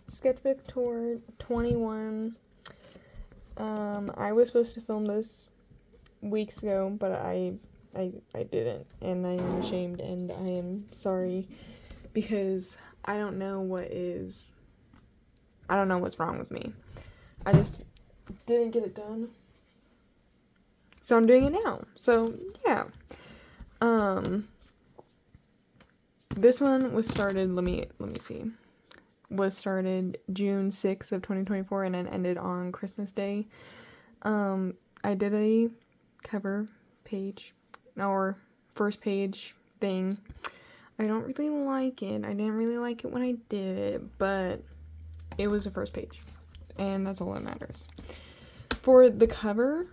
Sketchbook Tour 21. I was supposed to film this weeks ago, but I didn't, and I am ashamed, and I am sorry, because I don't know what's wrong with me. I just didn't get it done. So I'm doing it now. So, yeah. This one was started, let me see. Was started June 6th of 2024 and then ended on Christmas Day. I did a cover page, or first page thing. I don't really like it. I didn't really like it when I did it, but it was a first page, and that's all that matters. For the cover,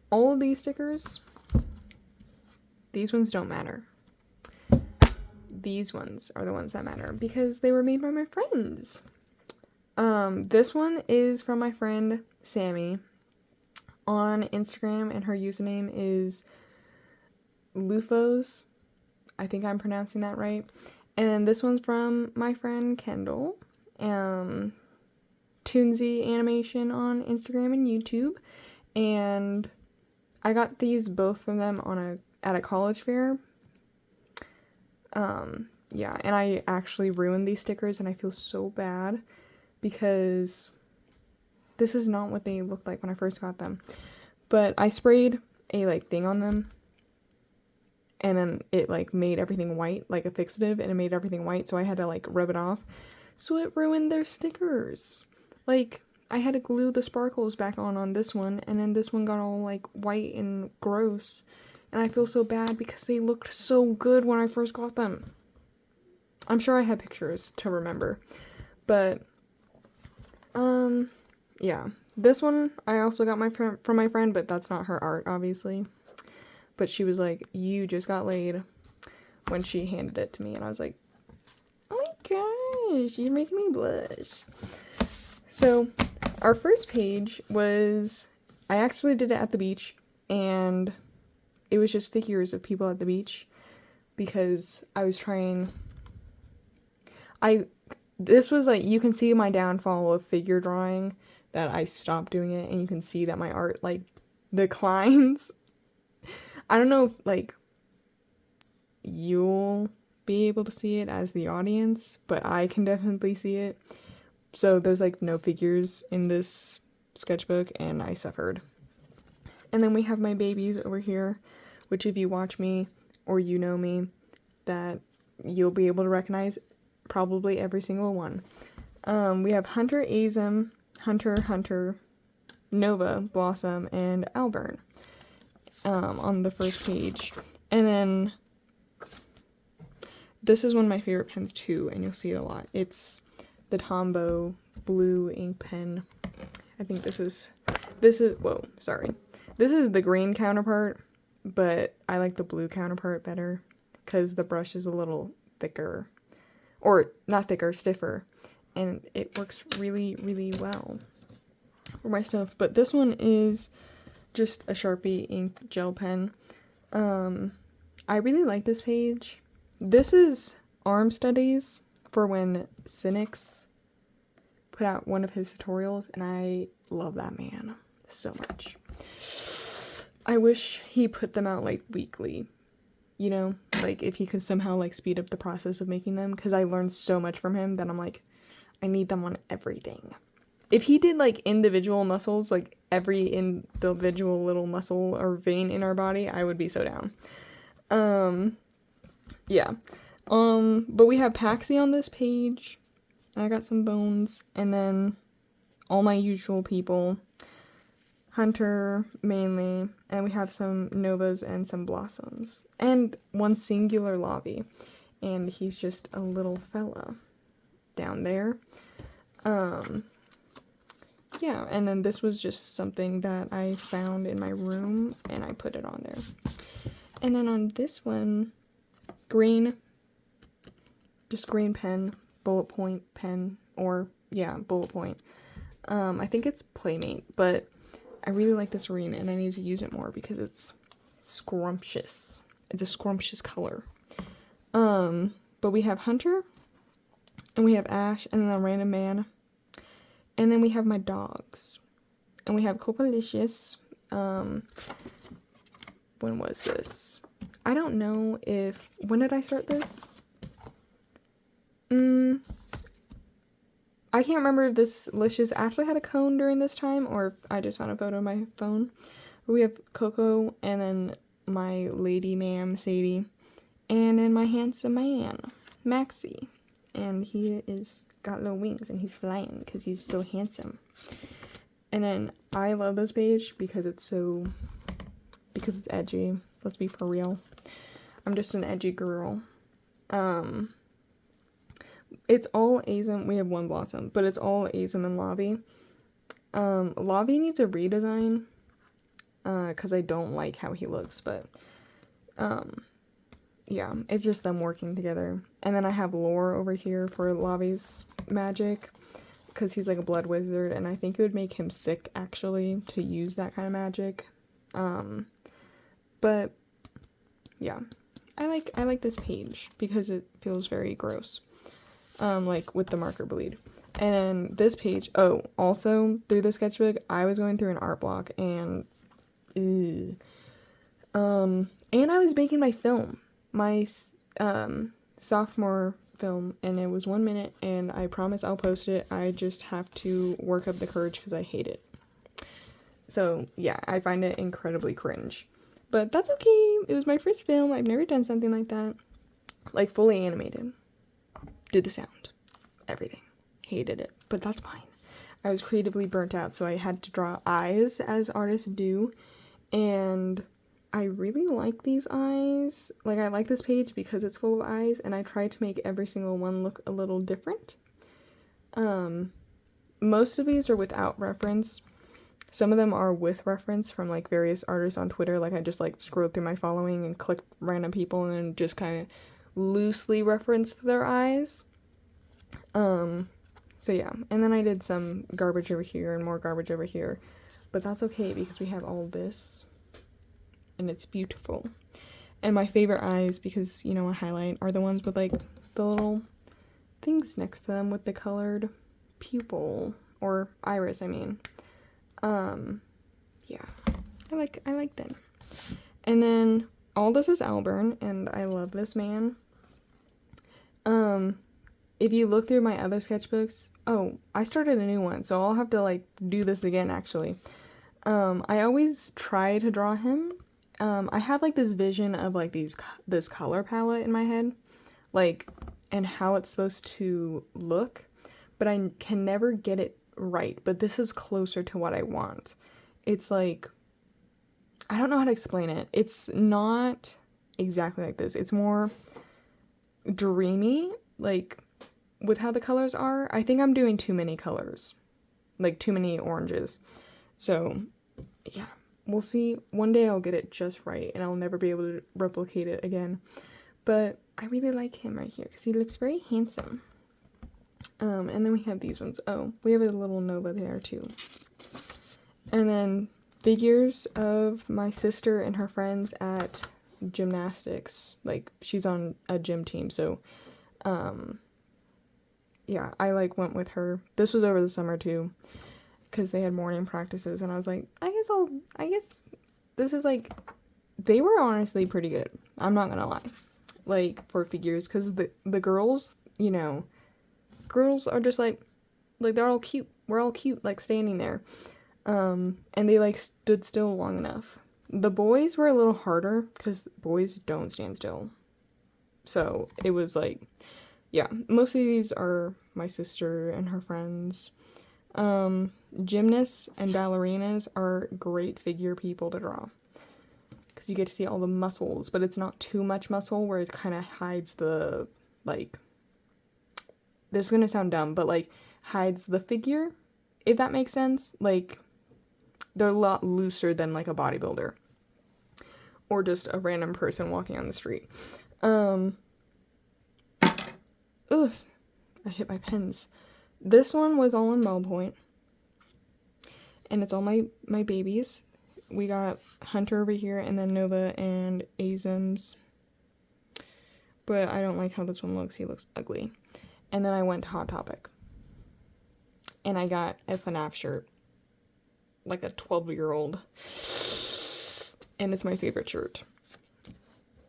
all of these stickers, these ones don't matter. These ones are the ones that matter because they were made by my friends. This one is from my friend Sammy on Instagram, and her username is Lufos. I think I'm pronouncing that right. And then this one's from my friend Kendall. Toonsy Animation on Instagram and YouTube. And I got these both from them at a college fair. Yeah, and I actually ruined these stickers, and I feel so bad because this is not what they looked like when I first got them. But I sprayed a thing on them, and then it made everything white, like a fixative, and it made everything white, so I had to rub it off. So it ruined their stickers. I had to glue the sparkles back on this one, and then this one got all white and gross. And I feel so bad because they looked so good when I first got them. I'm sure I had pictures to remember. But, yeah. This one I also got from my friend, but that's not her art, obviously. But she was like, "You just got laid," when she handed it to me. And I was like, "Oh my gosh, you're making me blush." So, our first page was, I actually did it at the beach, and it was just figures of people at the beach because I was trying. This was you can see my downfall of figure drawing, that I stopped doing it, and you can see that my art declines. I don't know if you'll be able to see it as the audience, but I can definitely see it. So there's no figures in this sketchbook, and I suffered. And then we have my babies over here, which if you watch me or you know me, that you'll be able to recognize probably every single one. We have Hunter, Azim, Hunter, Nova, Blossom, and Alburn on the first page. And then this is one of my favorite pens too, and you'll see it a lot. It's the Tombow blue ink pen. I think this is whoa, sorry. This is the green counterpart, but I like the blue counterpart better because the brush is a little thicker. Or, not thicker, stiffer. And it works really, really well for my stuff. But this one is just a Sharpie ink gel pen. I really like this page. This is arm studies for when Cynics put out one of his tutorials, and I love that man so much. I wish he put them out weekly, if he could somehow speed up the process of making them, because I learned so much from him that I'm I need them on everything. If he did individual muscles, every individual little muscle or vein in our body, I would be so down. Yeah. But we have Paxi on this page, and I got some bones, and then all my usual people. Hunter, mainly, and we have some Novas and some Blossoms, and one singular Lobby, and he's just a little fella down there. Yeah, and then this was just something that I found in my room, and I put it on there. And then on this one, green, just green pen, bullet point pen, or, yeah, bullet point. I think it's Playmate, but I really like this green, and I need to use it more because it's scrumptious. It's a scrumptious color. But we have Hunter, and we have Ash, and then a random man, And then we have my dogs. And we have Copalicious. When was this? I don't know if... When did I start this? I can't remember if this Licious actually had a cone during this time, or if I just found a photo on my phone. But we have Coco, and then my lady ma'am, Sadie, and then my handsome man, Maxie. And he is got little wings, and he's flying because he's so handsome. And then I love this page because it's edgy. Let's be for real. I'm just an edgy girl. It's all Azim. We have one Blossom, but it's all Azim and Lavi. Lavi needs a redesign, because I don't like how he looks, but, yeah, it's just them working together. And then I have Lore over here for Lavi's magic, because he's like a blood wizard, and I think it would make him sick, actually, to use that kind of magic. But, yeah, I like this page, because it feels very gross. Like with the marker bleed. And this page, also through the sketchbook, I was going through an art block, and I was making my film, my sophomore film, and it was 1 minute, and I promise I'll post it. I just have to work up the courage because I hate it. So yeah, I find it incredibly cringe, but that's okay. It was my first film. I've never done something like that, like fully animated. Did the sound, everything. Hated it, but that's fine. I was creatively burnt out, so I had to draw eyes as artists do, and I really like these eyes. Like, I like this page because it's full of eyes, and I tried to make every single one look a little different. Most of these are without reference. Some of them are with reference from, like, various artists on Twitter. Like, I just, like, scrolled through my following and clicked random people and then just kind of loosely referenced their eyes. So yeah, and then I did some garbage over here and more garbage over here, but that's okay because we have all this, and it's beautiful. And my favorite eyes, because, you know, a highlight, are the ones with, like, the little things next to them with the colored pupil, or iris, I mean. Yeah, I like them. And then all this is Alburn, and I love this man. If you look through my other sketchbooks, I started a new one, so I'll have to, like, do this again, actually. I always try to draw him. I have, like, this vision of, like, this color palette in my head, like, and how it's supposed to look, but I can never get it right, but this is closer to what I want. It's, like, I don't know how to explain it. It's not exactly like this. It's more dreamy, like, with how the colors are. I think I'm doing too many colors, like too many oranges. So yeah, we'll see. One day I'll get it just right and I'll never be able to replicate it again. But I really like him right here because he looks very handsome. And then we have these ones. We have a little Nova there too. And then figures of my sister and her friends at gymnastics. Like, she's on a gym team, so yeah, I, like, went with her. This was over the summer too, because they had morning practices, and I was like, I guess this is, like, they were honestly pretty good. I'm not gonna lie, like, for figures, because the girls, you know, girls are just like they're all cute. We're all cute, like, standing there, and they, like, stood still long enough. The boys were a little harder because boys don't stand still, so it was like, yeah, most of these are my sister and her friends. Gymnasts and ballerinas are great figure people to draw because you get to see all the muscles, but it's not too much muscle where it kind of hides the, like, this is gonna sound dumb, but, like, hides the figure, if that makes sense. Like, they're a lot looser than, like, a bodybuilder or just a random person walking on the street. Ugh, I hit my pens. This one was all in ballpoint, and it's all my babies. We got Hunter over here, and then Nova and Azim's, but I don't like how this one looks. He looks ugly. And then I went to Hot Topic. and I got a FNAF shirt, like a 12-year-old, and it's my favorite shirt.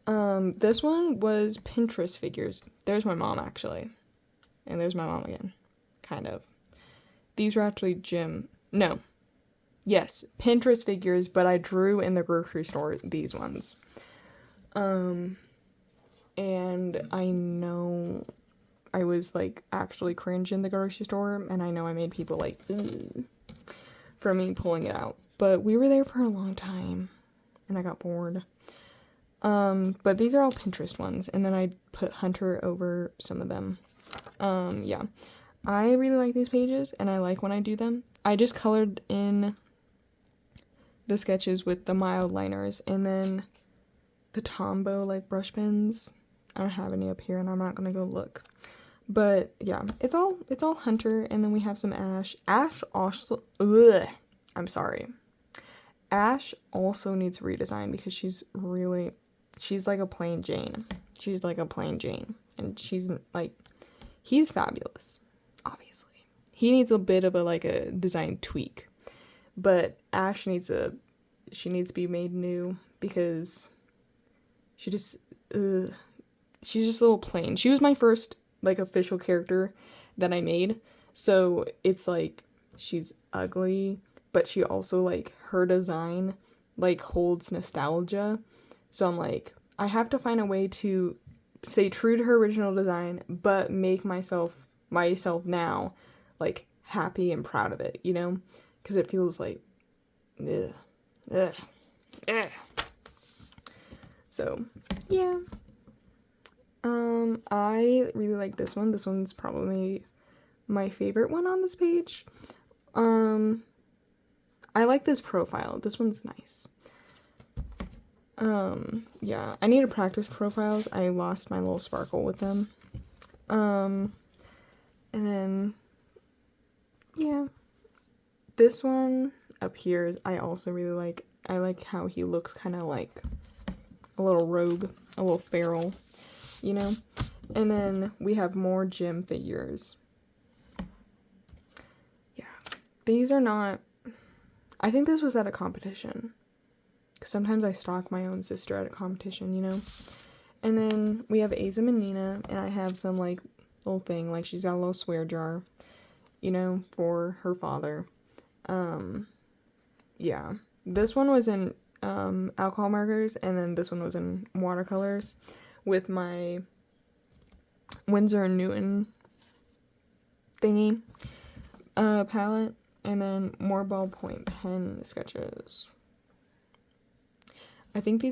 This one was Pinterest figures. There's my mom, actually, and there's my mom again, kind of. These were actually Pinterest figures, but I drew in the grocery store these ones. And I know I was, like, actually cringe in the grocery store, and I know I made people, like, ugh, for me pulling it out. But we were there for a long time, and I got bored. But these are all Pinterest ones, and then I put Hunter over some of them. Yeah. I really like these pages, and I like when I do them. I just colored in the sketches with the mild liners, and then the Tombow, like, brush pens. I don't have any up here, and I'm not gonna go look. But, yeah, it's all Hunter, and then we have some Ash. Ash also, I'm sorry. Ash also needs redesign, because she's like a plain Jane. She's like a plain Jane, and she's, like, he's fabulous, obviously. He needs a bit of a design tweak, but Ash needs to be made new, because she's just a little plain. She was my first, like, official character that I made, so it's, like, she's ugly, but she also, like, her design, like, holds nostalgia, so I'm like, I have to find a way to stay true to her original design, but make myself now, like, happy and proud of it, you know? Because it feels like, ugh. So, yeah. I really like this one. This one's probably my favorite one on this page. I like this profile. This one's nice. Yeah, I need to practice profiles. I lost my little sparkle with them. And then, yeah, this one up here, I also really like. I like how he looks kind of like a little rogue, a little feral, you know? And then we have more gym figures. Yeah, these are not, I think this was at a competition. Because sometimes I stalk my own sister at a competition, you know? And then we have Azim and Nina, and I have some, like, little thing, like, she's got a little swear jar, you know, for her father. Yeah. This one was in, alcohol markers, and then this one was in watercolors with my Winsor & Newton thingy, palette, and then more ballpoint pen sketches. I think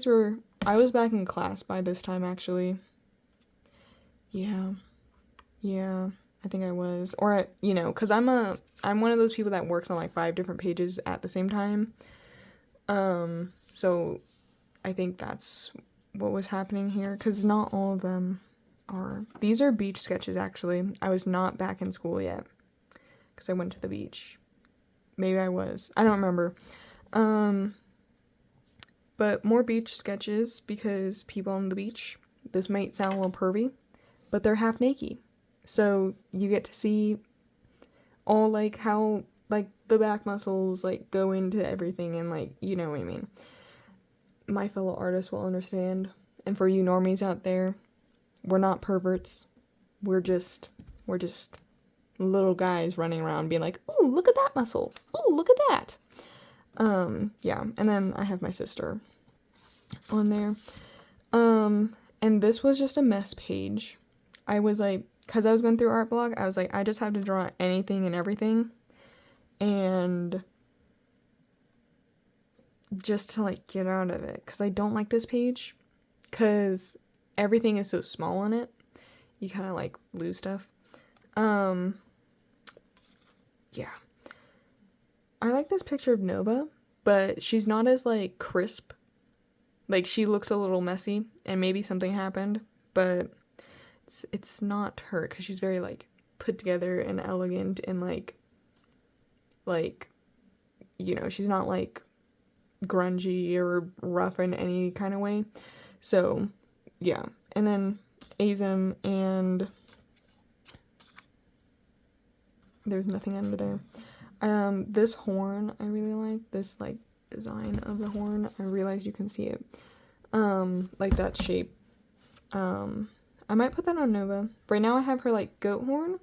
I was back in class by this time, actually. Yeah, I think I was. Or, you know, because I'm one of those people that works on, like, 5 different pages at the same time. So I think that's what was happening here, because not all of them are. These are beach sketches, actually. I was not back in school yet, because I went to the beach. Maybe I was. I don't remember. But more beach sketches, because people on the beach, this might sound a little pervy, but they're half naked. So you get to see all, like, how, like, the back muscles, like, go into everything, and, like, you know what I mean. My fellow artists will understand. And for you normies out there, we're not perverts. We're just little guys running around being like, ooh, look at that muscle. Ooh, look at that. Yeah, and then I have my sister on there. And this was just a mess page. I was like, because I was going through art blog, I was like, I just have to draw anything and everything. And just to, like, get out of it. Because I don't like this page. Because everything is so small in it. You kind of, like, lose stuff. Yeah. I like this picture of Nova, but she's not as, like, crisp. Like, she looks a little messy, and maybe something happened, but it's not her, because she's very, like, put together and elegant, and, like, you know, she's not, like, grungy or rough in any kind of way. So, yeah. And then Azim and There's nothing under there. This horn I really like. This like design of the horn. I realize you can see it. Like that shape. I might put that on Nova. Right now I have her like goat horn.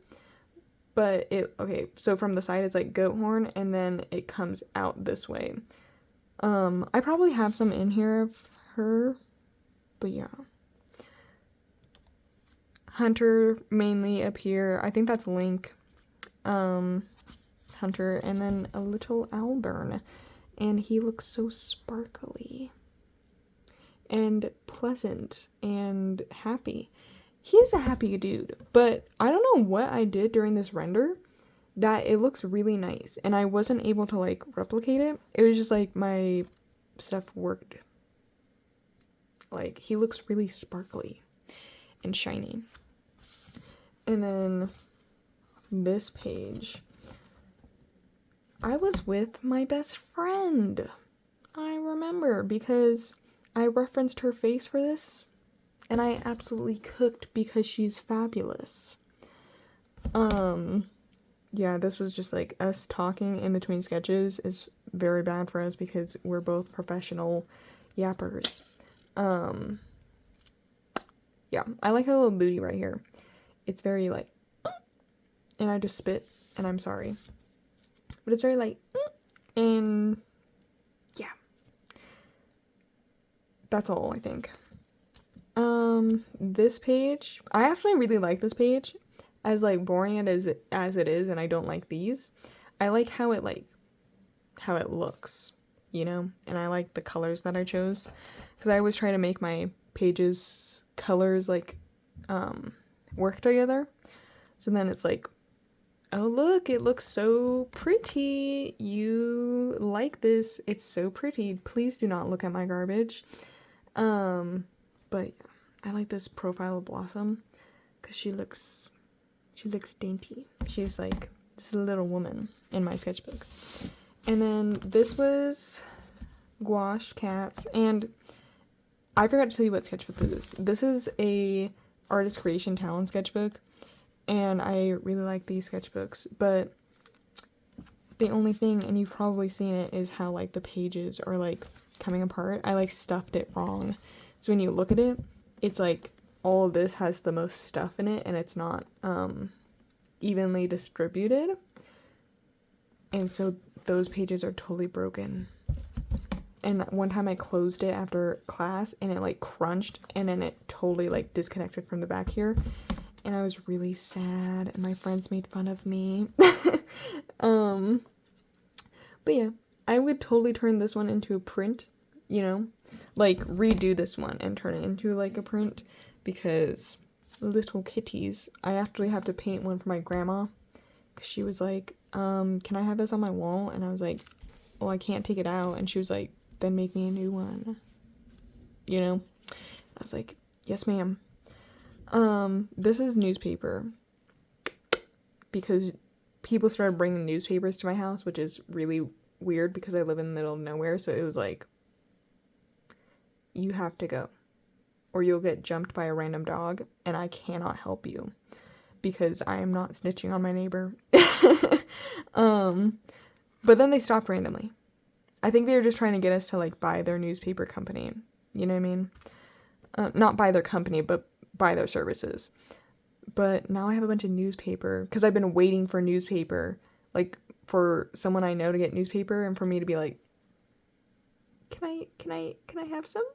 But okay, so from the side it's like goat horn and then it comes out this way. I probably have some in here of her, but yeah. Hunter mainly up here. I think that's Link. Hunter, and then a little Alburn. And he looks so sparkly and pleasant and happy. He's a happy dude, but I don't know what I did during this render that it looks really nice, and I wasn't able to like replicate it. It was just like my stuff worked. Like, he looks really sparkly and shiny. And then this page, I was with my best friend. I remember because I referenced her face for this, and I absolutely cooked because she's fabulous. Yeah, this was just like us talking in between sketches is very bad for us because we're both professional yappers. Yeah, I like her little booty right here. It's very like, and I just spit, and I'm sorry. But it's very like, and yeah. That's all, I think. This page, I actually really like this page. As like boring as it is, and I don't like these. I like how it looks, you know? And I like the colors that I chose. Because I always try to make my pages colors like work together. So then it's like, oh look, it looks so pretty. You like this. It's so pretty. Please do not look at my garbage. But I like this profile of Blossom because she looks dainty. She's like this little woman in my sketchbook. And then this was Gouache Cats, and I forgot to tell you what sketchbook this is. This is a artist creation talent sketchbook, and I really like these sketchbooks, but the only thing, and you've probably seen it, is how like the pages are like coming apart. I like stuffed it wrong. So when you look at it, it's like all of this has the most stuff in it, and it's not evenly distributed. And so those pages are totally broken. And one time I closed it after class, and it like crunched, and then it totally like disconnected from the back here. And I was really sad, and my friends made fun of me. But yeah, I would totally turn this one into a print, you know? Like, redo this one and turn it into, like, a print, because little kitties. I actually have to paint one for my grandma, because she was like, can I have this on my wall? And I was like, well, I can't take it out. And she was like, then make me a new one. You know? I was like, yes, ma'am. This is newspaper, because people started bringing newspapers to my house, which is really weird because I live in the middle of nowhere. So it was like, you have to go, or you'll get jumped by a random dog, and I cannot help you because I am not snitching on my neighbor. But then they stopped randomly. I think they were just trying to get us to like buy their newspaper company. You know what I mean? Not buy their company, but buy their services. But now I have a bunch of newspaper because I've been waiting for newspaper, like for someone I know to get newspaper, and for me to be like, can I have some?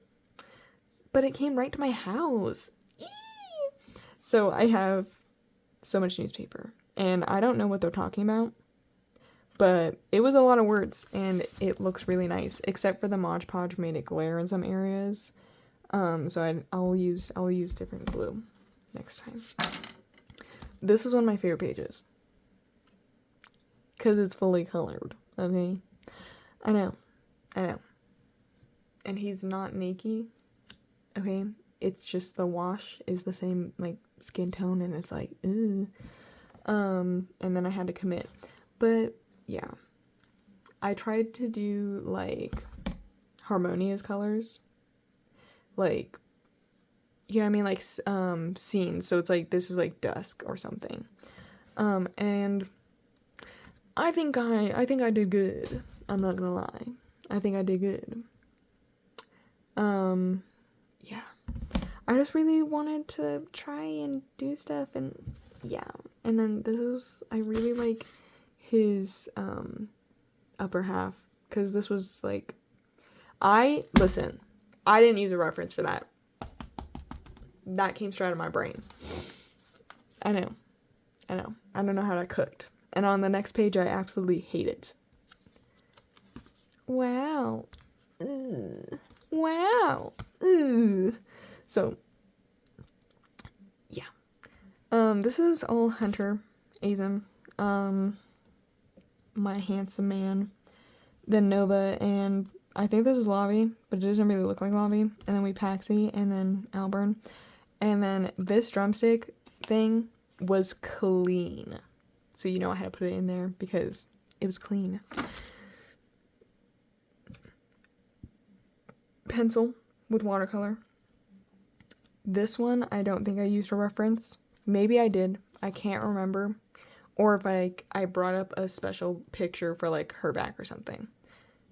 But it came right to my house. Eee! So I have so much newspaper, and I don't know what they're talking about, but it was a lot of words, and it looks really nice, except for the Mod Podge made it glare in some areas. So I'll use different glue next time. This is one of my favorite pages, because it's fully colored, okay? I know. And he's not naked, okay? It's just the wash is the same, like, skin tone, and it's like, ooh. And then I had to commit. But, yeah. I tried to do, like, harmonious colors. Like, you know what I mean? Like, scenes. So it's like, this is like dusk or something. And I think I did good. I'm not gonna lie. I think I did good. Yeah. I just really wanted to try and do stuff, and yeah. And then I really like his upper half, because this was like, I didn't use a reference for that. That came straight out of my brain. I know. I don't know how that cooked. And on the next page, I absolutely hate it. Wow. Ugh. Wow. Ugh. So, yeah. This is all Hunter Azum. My handsome man. Then Nova, and I think this is Lavi, but it doesn't really look like Lavi. And then we Paxi, and then Alburn. And then this drumstick thing was clean. So you know I had to put it in there because it was clean. Pencil with watercolor. This one, I don't think I used a reference. Maybe I did. I can't remember. Or if I brought up a special picture for like her back or something.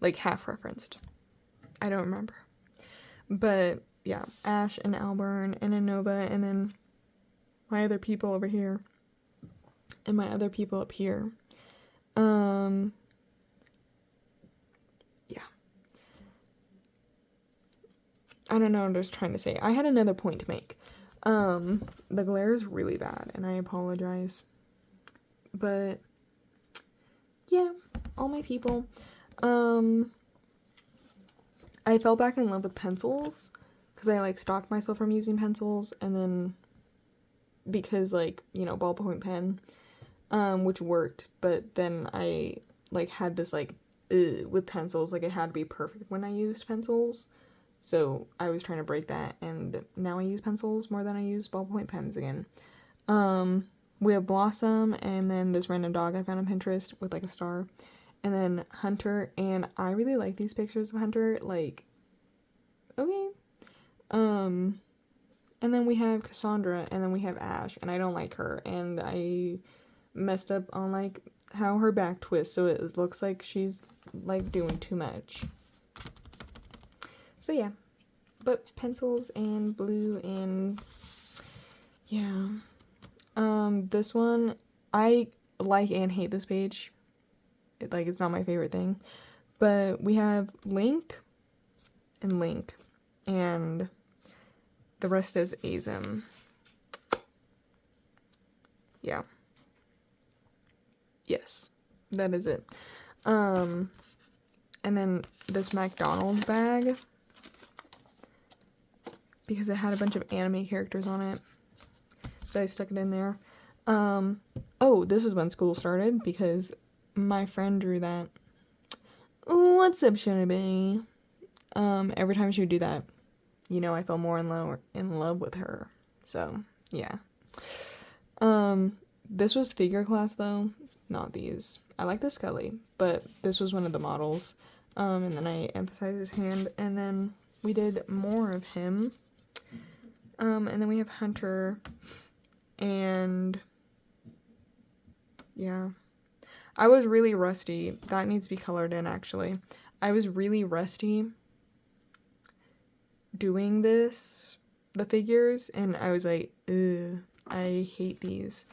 Like half referenced. I don't remember. But yeah, Ash and Alburn and Nova, and then my other people over here. And my other people up here. Yeah. I don't know what I was trying to say. I had another point to make. The glare is really bad, and I apologize. But yeah, all my people. I fell back in love with pencils because I like stopped myself from using pencils, and then because like, you know, ballpoint pen, which worked, but then I like had this like with pencils, like it had to be perfect when I used pencils. So I was trying to break that, and now I use pencils more than I use ballpoint pens again. We have Blossom, and then this random dog I found on Pinterest with like a star, and then Hunter, and I really like these pictures of Hunter, like, okay. And then we have Cassandra, and then we have Ash, and I don't like her, and I messed up on like how her back twists, so it looks like she's like doing too much. So yeah, but pencils and blue, and yeah. This one, I like and hate this page. It's not my favorite thing. But we have Link, and the rest is Azum. Yeah. Yes, that is it. And then this McDonald's bag, because it had a bunch of anime characters on it. So I stuck it in there. Oh, this is when school started, because my friend drew that. What's up, Shinobi? Every time she would do that, you know, I fell more in love with her. So, yeah. This was figure class, though. Not these. I like the Scully, but this was one of the models. And then I emphasized his hand, and then we did more of him. And then we have Hunter, and yeah. I was really rusty. That needs to be colored in, actually. I was really rusty doing the figures, and I was like, ugh, I hate these.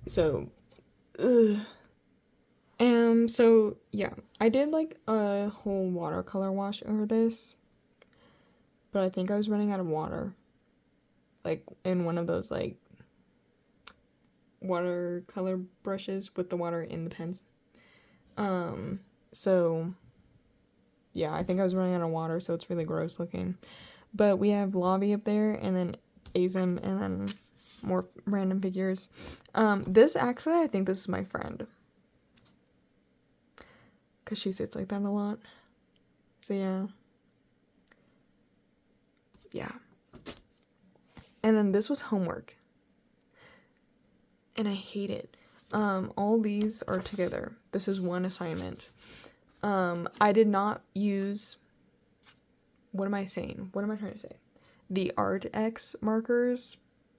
So yeah, I did like a whole watercolor wash over this, but I think I was running out of water, like in one of those like watercolor brushes with the water in the pens. So yeah, I think I was running out of water, so it's really gross looking. But we have Lavi up there, and then Azum, and then more random figures. This actually, I think this is my friend, because she sits like that a lot. So yeah. And then this was homework, and I hate it. All these are together. This is one assignment. I did not use, what am I saying? What am I trying to say? The Art X markers,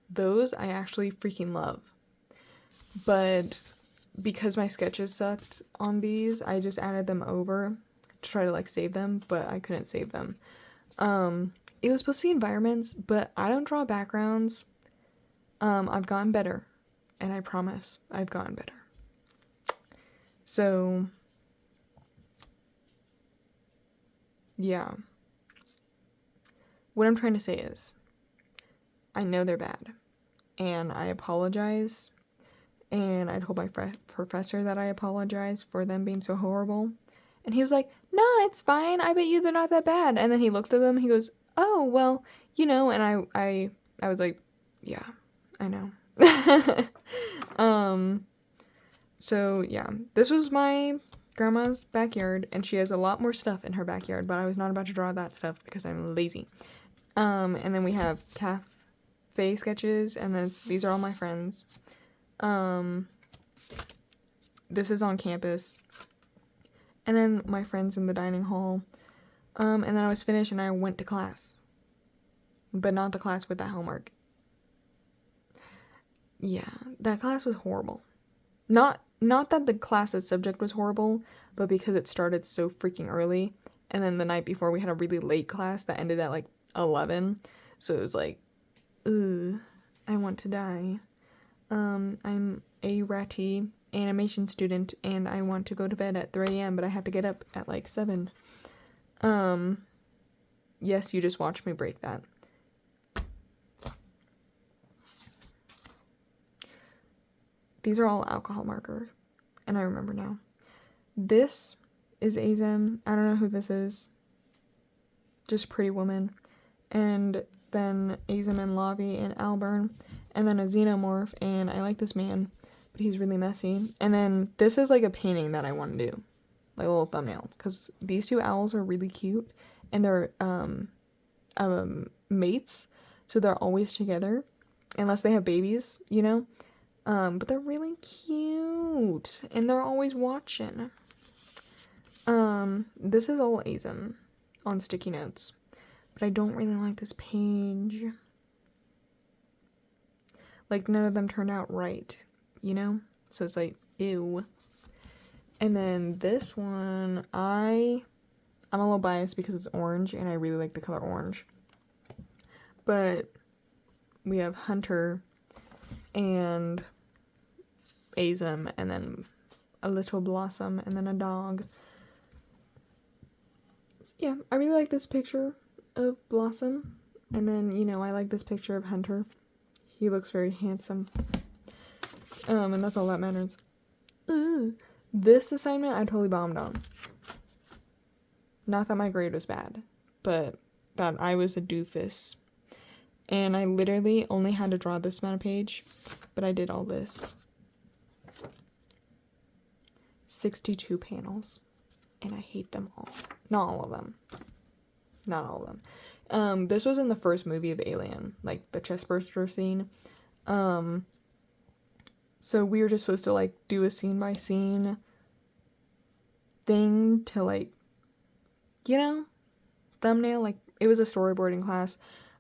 those I actually freaking love. But because my sketches sucked on these, I just added them over to try to like save them, but I couldn't save them. It was supposed to be environments, but I don't draw backgrounds. I've gotten better, and I promise I've gotten better. So, yeah. What I'm trying to say is, I know they're bad, and I apologize, and I told my professor that I apologize for them being so horrible, and he was like, "No, it's fine, I bet you they're not that bad," and then he looked at them, he goes, "Oh, well, you know," and I was like, "Yeah, I know." So, yeah, this was my grandma's backyard, and she has a lot more stuff in her backyard, but I was not about to draw that stuff because I'm lazy. And then we have cafe sketches, and then these are all my friends. This is on campus, and then my friends in the dining hall. And then I was finished, and I went to class, but not the class with that homework. Yeah, that class was horrible. Not that the class's subject was horrible, but because it started so freaking early, and then the night before we had a really late class that ended at like 11, so it was like, ugh, I want to die. I'm a ratty animation student, and I want to go to bed at 3 a.m., but I have to get up at like 7. Yes, you just watched me break that. These are all alcohol marker, and I remember now. This is Azem. I don't know who this is. Just Pretty Woman. And then Azem and Lavi and Alburn. And then a xenomorph, and I like this man, but he's really messy. And then this is like a painting that I want to do. Like a little thumbnail. Because these two owls are really cute, and they're mates, so they're always together. Unless they have babies, you know? But they're really cute, and they're always watching. This is all Azem on sticky notes, but I don't really like this page. Like, none of them turned out right, you know? So it's like, ew. And then this one, I'm a little biased because it's orange, and I really like the color orange. But we have Hunter and Azem, and then a little Blossom, and then a dog. So yeah, I really like this picture of Blossom, and then, you know, I like this picture of Hunter. He looks very handsome. And that's all that matters. Ugh. This assignment I totally bombed on. Not that my grade was bad, but that I was a doofus. And I literally only had to draw this amount of page, but I did all this. 62 panels, and I hate them all. Not all of them. Not all of them. This was in the first movie of Alien, like the chestburster scene. So we were just supposed to like do a scene by scene thing to like, you know, thumbnail. Like, it was a storyboarding class.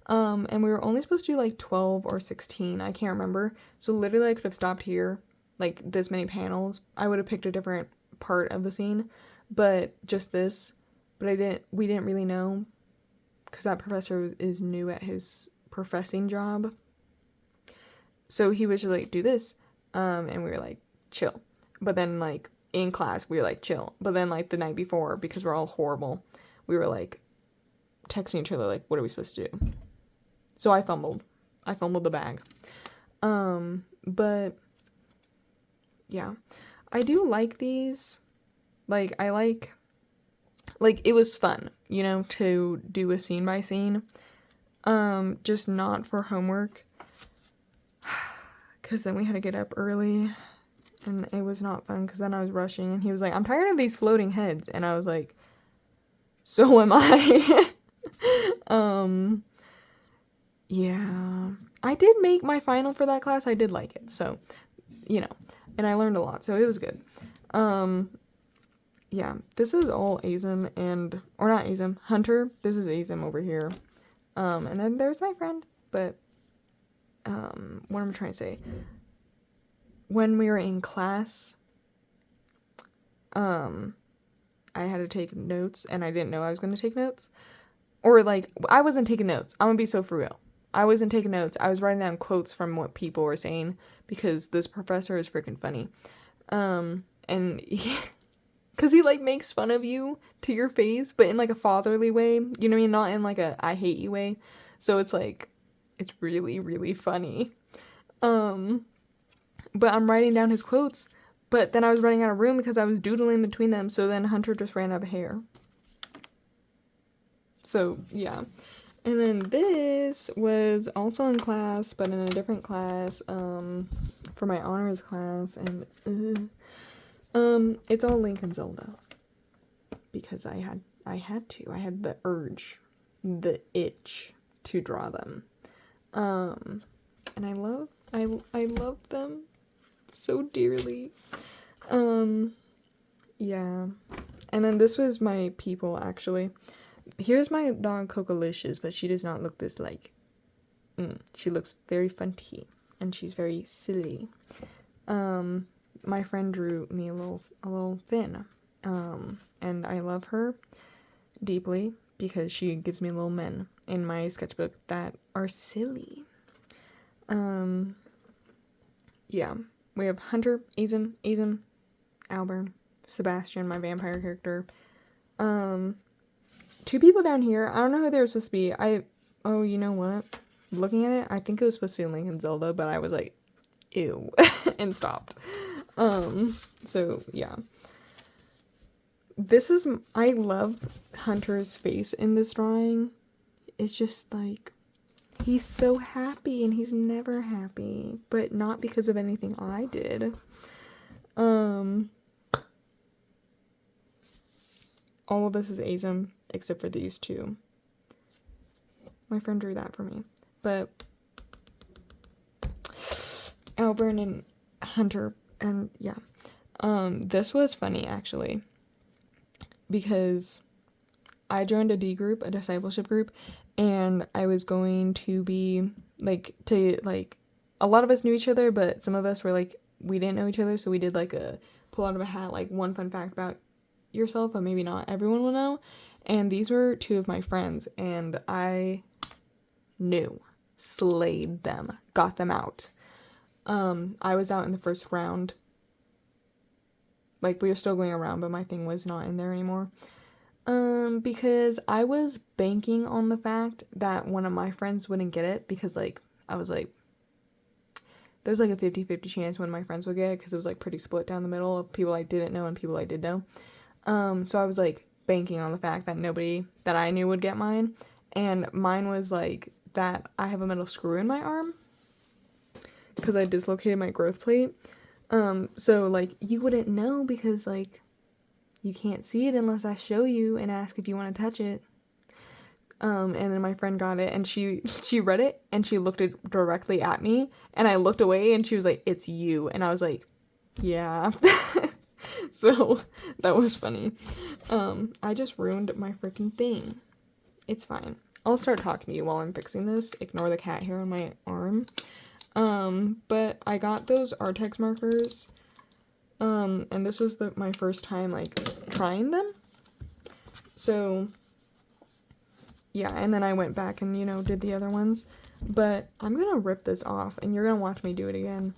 And we were only supposed to do like 12 or 16. I can't remember. So literally I could have stopped here, like this many panels. I would have picked a different part of the scene, but just this. But we didn't really know, because that professor is new at his professing job. So he was just like, do this. And we were like, chill. But then like in class, we were like, chill. But then like the night before, because we're all horrible, we were like texting each other like, what are we supposed to do? So I fumbled the bag. But yeah, I do like these. Like, I like it was fun, you know, to do a scene by scene. Just not for homework, because then we had to get up early, and it was not fun, because then I was rushing, and he was like, I'm tired of these floating heads, and I was like, so am I. Yeah, I did make my final for that class. I did like it, so, you know, and I learned a lot, so it was good. Yeah, this is all Azem or not Azem, Hunter. This is Azem over here. And then there's my friend, but, what am I trying to say? When we were in class, I had to take notes, and I didn't know I was going to take notes. Or, like, I wasn't taking notes. I'm going to be so for real. I wasn't taking notes. I was writing down quotes from what people were saying, because this professor is freaking funny. And because he, like, makes fun of you to your face, but in, like, a fatherly way. You know what I mean? Not in, like, a I hate you way. So it's, like, it's really, really funny. But I'm writing down his quotes, but then I was running out of room because I was doodling between them, so then Hunter just ran out of hair. So, yeah. And then this was also in class, but in a different class, for my honors class, and, it's all Link and Zelda. Because I had the urge, the itch to draw them. And I love them so dearly. Yeah. And then this was my people, actually. Here's my dog Cocolicious, but she does not look this like. She looks very funky, and she's very silly. My friend drew me a little fin. And I love her deeply because she gives me little men in my sketchbook that are silly. Yeah. We have Hunter, Azim, Albert, Sebastian, my vampire character. 2 people down here. I don't know who they were supposed to be. Oh, you know what? Looking at it, I think it was supposed to be Link and Zelda, but I was like, ew, and stopped. So, yeah. I love Hunter's face in this drawing. It's just, like, he's so happy, and he's never happy, but not because of anything I did. All of this is Azim, except for these 2. My friend drew that for me. But Albert and Hunter, and yeah. This was funny, actually, because I joined a D group, a discipleship group, and I was going to be, a lot of us knew each other, but some of us were, we didn't know each other, so we did, a pull out of a hat, one fun fact about yourself, but maybe not everyone will know. And these were 2 of my friends, and I slayed them, got them out. I was out in the first round. We were still going around, but my thing was not in there anymore. Because I was banking on the fact that one of my friends wouldn't get it, because, I was there's, a 50-50 chance one of my friends would get it, because it was, pretty split down the middle of people I didn't know and people I did know. So I was, banking on the fact that nobody that I knew would get mine, and mine was, that I have a metal screw in my arm, because I dislocated my growth plate. So, you wouldn't know, because, you can't see it unless I show you and ask if you want to touch it. And then my friend got it, and she read it, and she looked it directly at me, and I looked away, and she was like, "It's you," and I was like, "Yeah." So, that was funny. I just ruined my freaking thing. It's fine. I'll start talking to you while I'm fixing this. Ignore the cat hair on my arm. But I got those Artex markers, and this was my first time, trying them. So, yeah, and then I went back and, did the other ones. But I'm gonna rip this off, and you're gonna watch me do it again.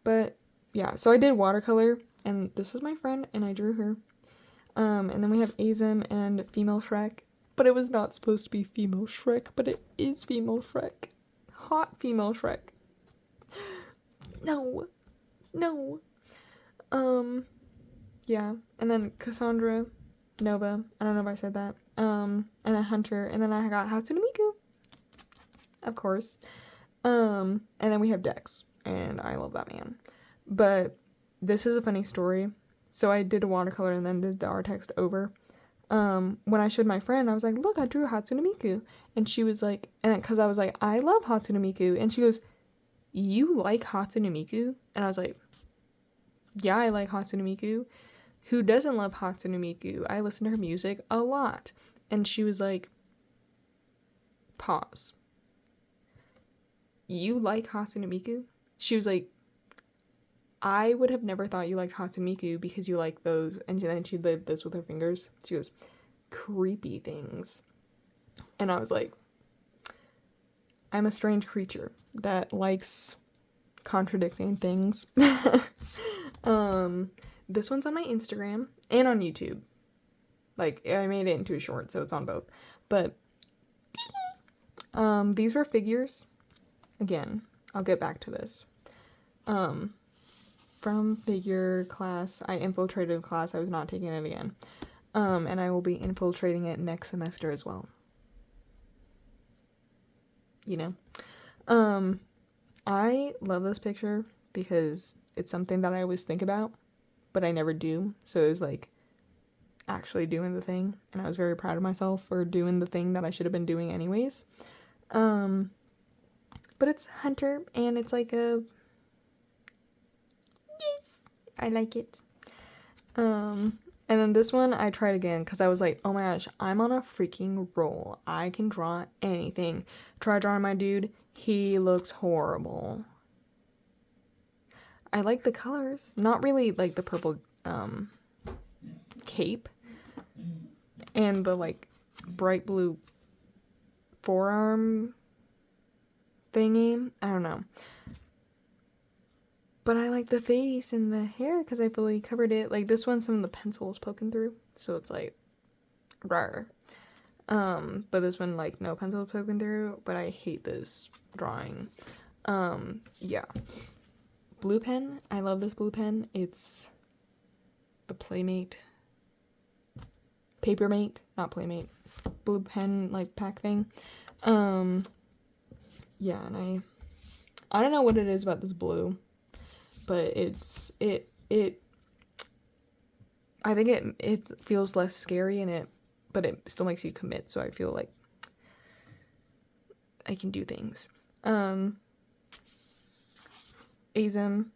But, yeah, so I did watercolor, and this is my friend, and I drew her. And then we have Azim and Female Shrek, but it was not supposed to be Female Shrek, but it is Female Shrek. Hot female Shrek. No. Yeah, and then Cassandra, Nova, I don't know if I said that, and then Hunter, and then I got Hatsune Miku, of course, and then we have Dex, and I love that man. But this is a funny story. So I did a watercolor and then did the art text over. When I showed my friend, I was like, "Look, I drew Hatsune Miku," and she was like, and because I was like, "I love Hatsune Miku," and she goes, "You like Hatsune Miku?" And I was like, "Yeah, I like Hatsune Miku. Who doesn't love Hatsune Miku? I listen to her music a lot." And she was like, "Pause. You like Hatsune Miku?" She was like, I would have never thought you liked Hatsumiku because you like those. And then she did this with her fingers. She goes, creepy things. And I was like, I'm a strange creature that likes contradicting things. This one's on my Instagram and on YouTube. Like, I made it into a short, so it's on both. But, these were figures. Again, I'll get back to this. From figure class, I infiltrated class. I was not taking it again. And I will be infiltrating it next semester as well. You know? I love this picture because it's something that I always think about, but I never do. So it was like actually doing the thing, and I was very proud of myself for doing the thing that I should have been doing anyways. But it's Hunter, and it's like a, yes, I like it. And then this one I tried again because I was like, oh my gosh, I'm on a freaking roll. I can draw anything. Try drawing my dude. He looks horrible. I like the colors. Not really like the purple cape and the like bright blue forearm thingy. I don't know. But I like the face and the hair because I fully covered it. Like this one, some of the pencil was poking through. So it's like, rawr. But this one, like, no pencil was poking through. But I hate this drawing. Yeah. Blue pen. I love this blue pen. It's the Playmate. Papermate. Not Playmate. Blue pen, like, pack thing. Yeah, and I don't know what it is about this blue. But I think it feels less scary but it still makes you commit, so I feel like I can do things. Azim,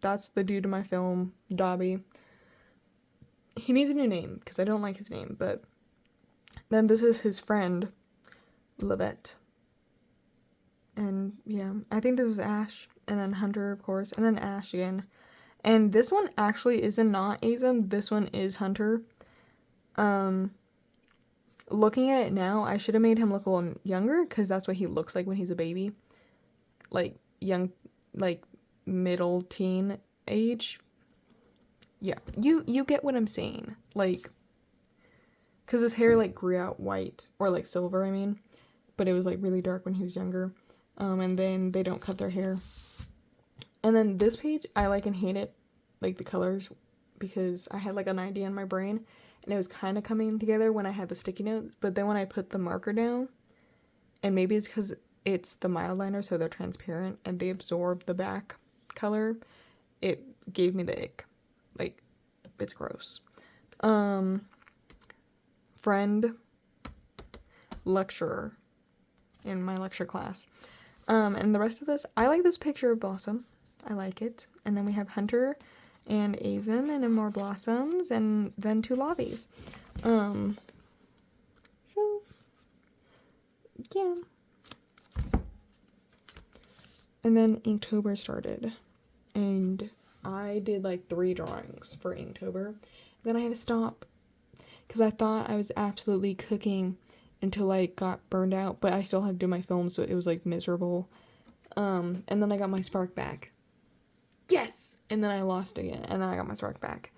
that's the dude in my film, Dobby. He needs a new name, because I don't like his name, but then this is his friend, Levette. And yeah, I think this is Ash, and then Hunter, of course, and then Ash again. And this one actually is not Azim, this one is Hunter. Looking at it now, I should have made him look a little younger, because that's what he looks like when he's a baby. Like, young, like, middle teen age. Yeah, you get what I'm saying. Like, because his hair, like, grew out white, or, like, silver, I mean. But it was, like, really dark when he was younger. And then they don't cut their hair. And then this page, I like and hate it, like the colors, because I had like an idea in my brain, and it was kind of coming together when I had the sticky notes, but then when I put the marker down, and maybe it's because it's the mild liner, so they're transparent, and they absorb the back color, it gave me the ick. Like, it's gross. Friend, lecturer, in my lecture class. And the rest of this, I like this picture of Blossom. I like it. And then we have Hunter and Azim and more blossoms and then 2 lobbies. So, yeah. And then Inktober started. And I did like 3 drawings for Inktober. Then I had to stop because I thought I was absolutely cooking until I got burned out, but I still had to do my film, so it was like miserable. And then I got my spark back. Yes! And then I lost again, and then I got my spark back.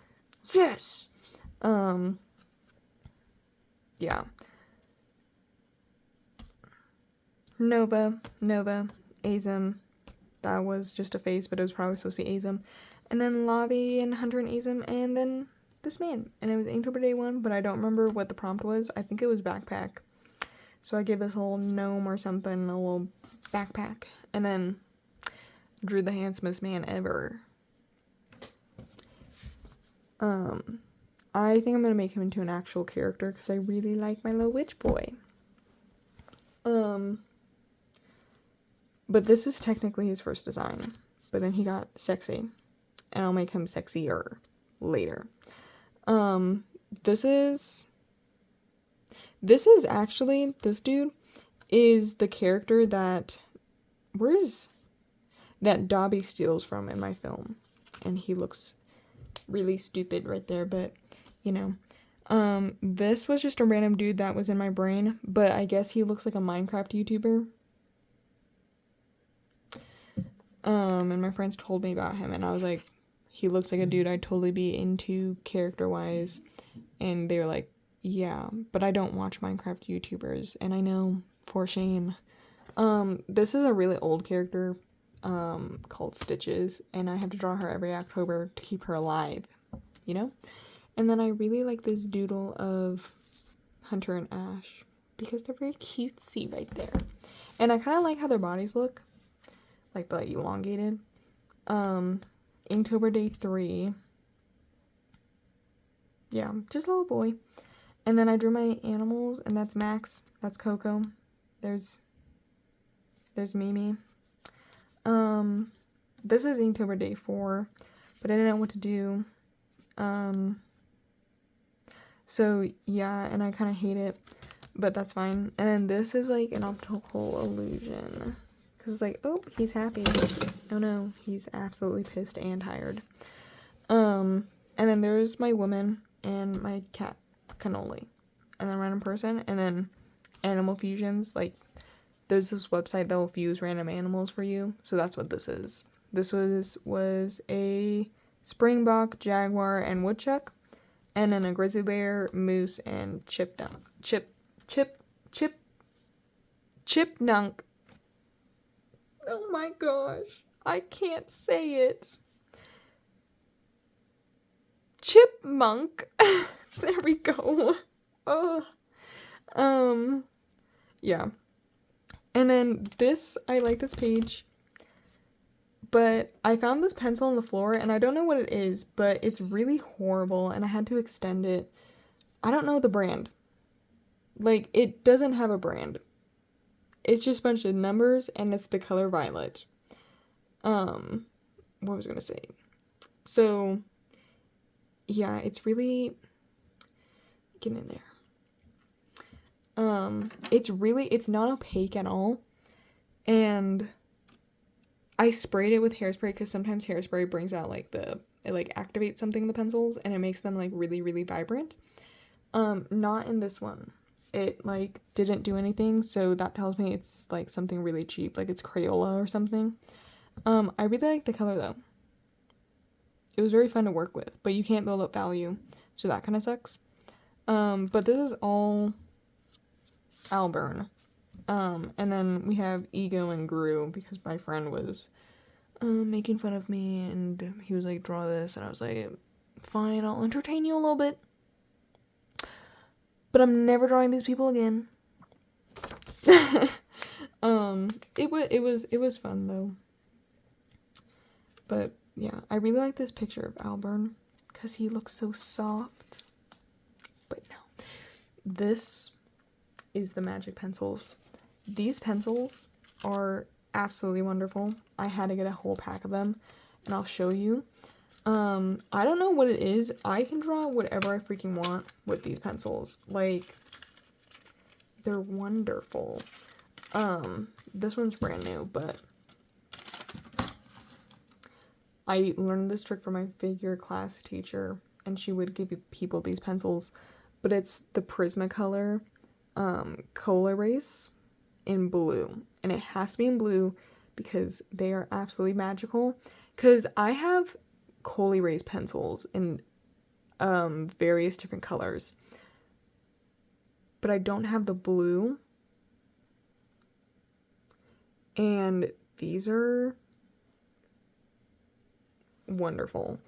Yes! Yeah. Nova, Azim. That was just a face, but it was probably supposed to be Azim. And then Lavi and Hunter and Azim, and then this man. And it was Inktober Day 1, but I don't remember what the prompt was. I think it was backpack. So I gave this little gnome or something a little backpack. And then drew the handsomest man ever. I think I'm going to make him into an actual character because I really like my little witch boy. But this is technically his first design. But then he got sexy. And I'll make him sexier later. This is actually, this dude is the character that Dobby steals from in my film. and he looks really stupid right there, but, you know. This was just a random dude that was in my brain, but I guess he looks like a Minecraft YouTuber. And my friends told me about him, and I was like, he looks like a dude I'd totally be into character-wise, and they were like, yeah, but I don't watch Minecraft YouTubers, and I know, for shame. This is a really old character, called Stitches, and I have to draw her every October to keep her alive, you know? And then I really like this doodle of Hunter and Ash, because they're very cutesy right there. And I kind of like how their bodies look, like the elongated. Inktober Day 3. Yeah, just a little boy. And then I drew my animals, and that's Max, that's Coco, there's Mimi. This is Inktober Day 4, but I didn't know what to do. So yeah, and I kind of hate it, but that's fine. And then this is like an optical illusion, because it's like, oh, he's happy. Oh no, he's absolutely pissed and tired. And then there's my woman and my cat, Cannoli, and then random person, and then animal fusions. Like, there's this website that will fuse random animals for you, so that's what this is. This was a springbok, jaguar, and woodchuck, and then a grizzly bear, moose, and chipmunk. Oh my gosh, I can't say it. Chipmunk. There we go. Oh. Yeah. And then this, I like this page, but I found this pencil on the floor, and I don't know what it is, but it's really horrible, and I had to extend it. I don't know the brand. Like, it doesn't have a brand. It's just a bunch of numbers, and it's the color violet. What was I gonna say? So, yeah, it's really, get in there. It's not opaque at all, and I sprayed it with hairspray, because sometimes hairspray brings out, like, it, like, activates something in the pencils, and it makes them, like, really, really vibrant. Not in this one. It, like, didn't do anything, so that tells me it's, like, something really cheap, like it's Crayola or something. I really like the color, though. It was very fun to work with, but you can't build up value, so that kind of sucks. But this is all Alburn. And then we have Ego and Gru, because my friend was making fun of me, and he was like, draw this, and I was like, fine, I'll entertain you a little bit, but I'm never drawing these people again. It was fun though. But yeah, I really like this picture of Alburn, because he looks so soft. But no, this is the magic pencils. These pencils are absolutely wonderful. I had to get a whole pack of them, and I'll show you. I don't know what it is. I can draw whatever I freaking want with these pencils. Like, they're wonderful. This one's brand new, but I learned this trick from my figure class teacher, and she would give people these pencils, but it's the Prismacolor Cola Erase in blue, and it has to be in blue because they are absolutely magical. Because I have Cola Erase pencils in various different colors, but I don't have the blue, and these are wonderful.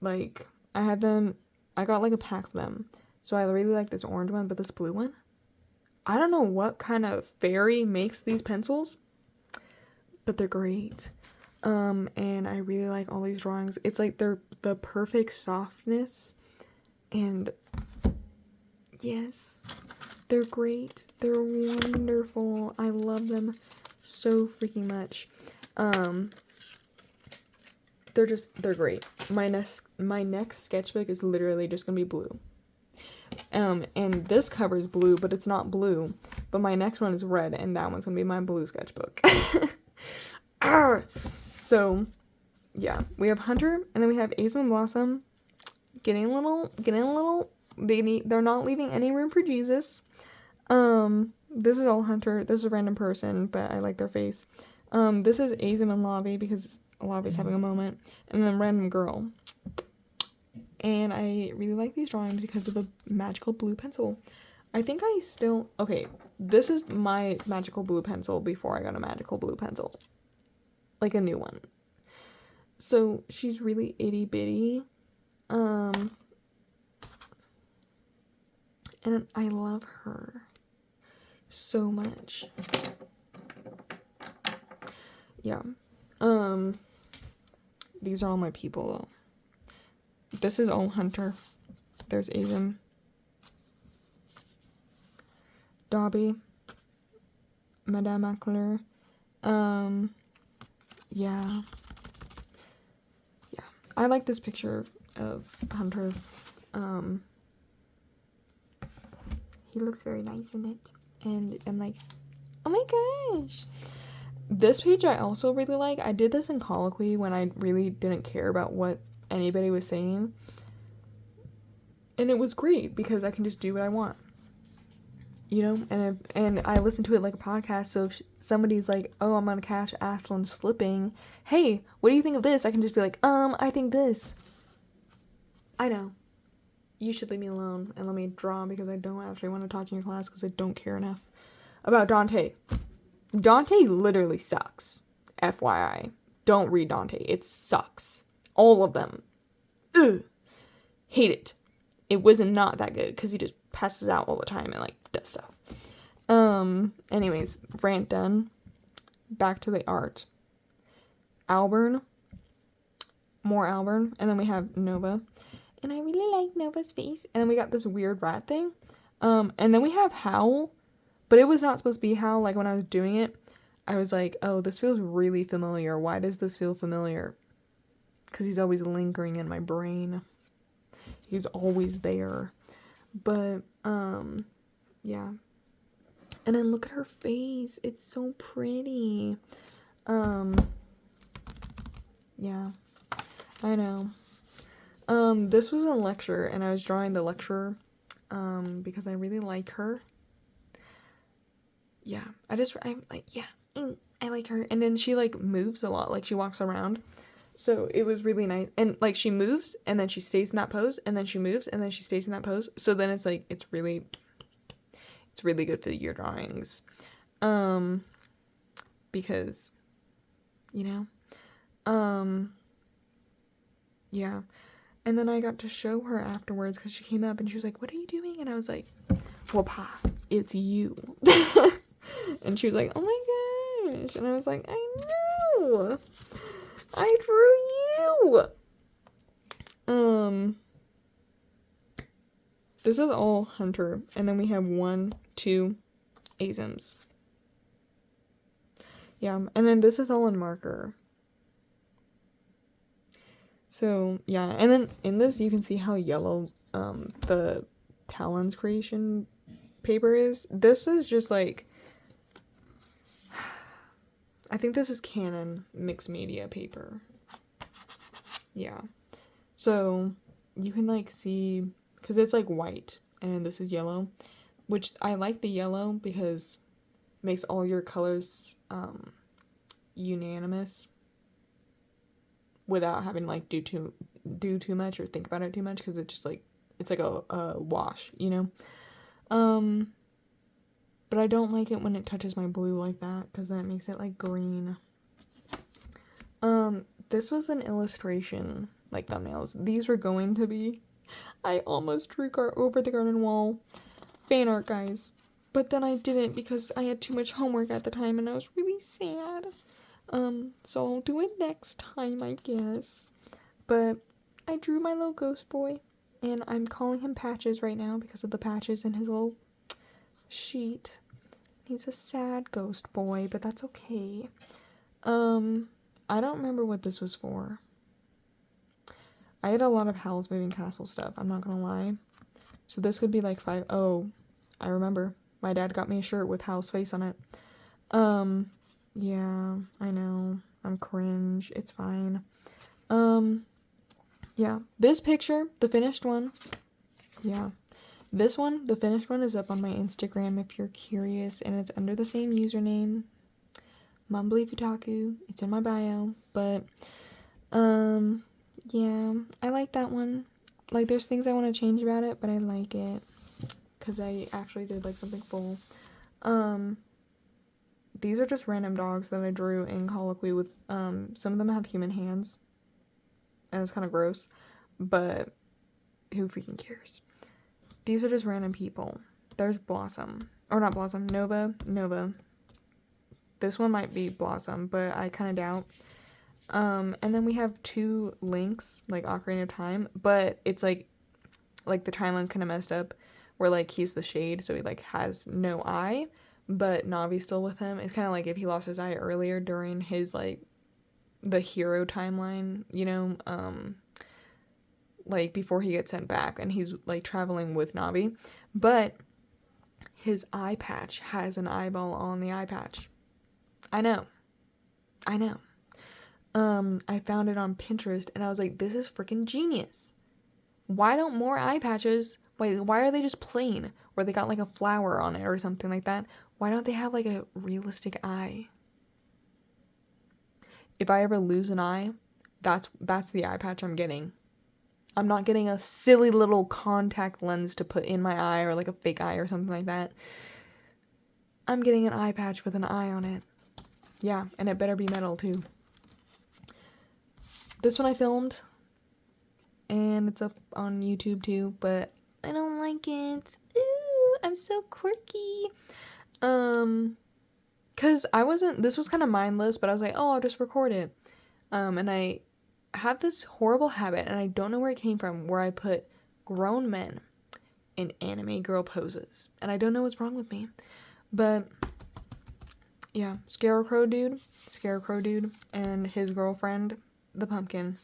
Like, I had them, I got like a pack of them, so I really like this orange one, but this blue one, I don't know what kind of fairy makes these pencils, but they're great. And I really like all these drawings. It's like they're the perfect softness, and yes, they're great. They're wonderful. I love them so freaking much. They're great. My next sketchbook is literally just gonna be blue. And this cover is blue, but it's not blue. But my next one is red, and that one's gonna be my blue sketchbook. So, yeah, we have Hunter, and then we have Ace and Blossom getting a little, they're not leaving any room for Jesus. This is all Hunter. This is a random person, but I like their face. This is Azim and Lavi because Lavi's having a moment, and then random girl. And I really like these drawings because of the magical blue pencil. I think okay, this is my magical blue pencil before I got a magical blue pencil. Like a new one. So she's really itty bitty. And I love her so much. Yeah. These are all my people though. This is all Hunter. There's Azim. Dobby. Madame Mackler. Yeah. I like this picture of Hunter. He looks very nice in it. And I'm like, oh my gosh. This page I also really like. I did this in Colloquy when I really didn't care about what anybody was saying. And it was great because I can just do what I want. You know? And I listen to it like a podcast, so if somebody's like, oh, I'm gonna catch Ashlyn slipping. Hey, what do you think of this? I can just be like, I think this. I know. You should leave me alone and let me draw because I don't actually want to talk in your class because I don't care enough about Dante. Dante literally sucks. FYI. Don't read Dante. It sucks. All of them. Ugh. Hate it. It was not that good because he just passes out all the time and like does stuff. Anyways, rant done. Back to the art. Albern. More Albern. And then we have Nova. And I really like Nova's face. And then we got this weird rat thing. And then we have Howl. But it was not supposed to be Howl. Like when I was doing it, I was like, oh, this feels really familiar. Why does this feel familiar? Because he's always lingering in my brain. He's always there. But, yeah. And then look at her face. It's so pretty. Yeah. I know. This was a lecture, and I was drawing the lecturer, because I really like her. Yeah. I like her. And then she, like, moves a lot. Like, she walks around. So it was really nice. And, like, she moves, and then she stays in that pose, and then she moves, and then she stays in that pose. So then it's, like, it's really good for your drawings. Because, you know, yeah. And then I got to show her afterwards, because she came up, and she was like, what are you doing? And I was like, well, Pa, it's you. And she was like, oh my gosh. And I was like, I know. I drew you. This is all Hunter. And then we have 1, 2 Azims. Yeah. And then this is all in marker. So, yeah. And then in this, you can see how yellow the Talon's creation paper is. This is just like, I think this is Canon mixed media paper. Yeah. So you can like see, because it's like white and this is yellow, which I like the yellow because it makes all your colors unanimous without having to like do too much or think about it too much, because it's just like, it's like a wash, you know? But I don't like it when it touches my blue like that, because then it makes it, like, green. This was an illustration, like, thumbnails. These were going to be, I almost drew Over the Garden Wall fan art, guys. But then I didn't, because I had too much homework at the time, and I was really sad. So I'll do it next time, I guess. But I drew my little ghost boy, and I'm calling him Patches right now, because of the patches in his little sheet. He's a sad ghost boy, but that's okay. I don't remember what this was for. I had a lot of Howl's Moving Castle stuff, I'm not gonna lie. So this could be like 5. Oh, I remember. My dad got me a shirt with Howl's face on it. Yeah, I know. I'm cringe. It's fine. Yeah. This picture, the finished one. Yeah. This one, the finished one, is up on my Instagram if you're curious, and it's under the same username, Mumbly Futaku. It's in my bio, but, yeah, I like that one. Like, there's things I want to change about it, but I like it, because I actually did, like, something full. These are just random dogs that I drew in colloquy with, some of them have human hands, and it's kind of gross, but who freaking cares? These are just random people. There's Blossom. Or not Blossom. Nova. This one might be Blossom, but I kind of doubt. And then we have 2 Links, like Ocarina of Time. But it's like the timeline's kind of messed up. Where, like, he's the shade, so he, like, has no eye. But Navi's still with him. It's kind of like if he lost his eye earlier during his, like, the hero timeline, you know? Like, before he gets sent back, and he's, like, traveling with Navi, but his eye patch has an eyeball on the eye patch. I know. I found it on Pinterest, and I was like, this is freaking genius. Why don't more eye patches, why are they just plain, or they got, like, a flower on it, or something like that? Why don't they have, like, a realistic eye? If I ever lose an eye, that's the eye patch I'm getting. I'm not getting a silly little contact lens to put in my eye or like a fake eye or something like that. I'm getting an eye patch with an eye on it. Yeah, and it better be metal too. This one I filmed, and it's up on YouTube too, but I don't like it. Ooh, I'm so quirky. Cause this was kind of mindless, but I was like, oh, I'll just record it. And I have this horrible habit, and I don't know where it came from, where I put grown men in anime girl poses, and I don't know what's wrong with me, but yeah, Scarecrow dude, and his girlfriend, the pumpkin.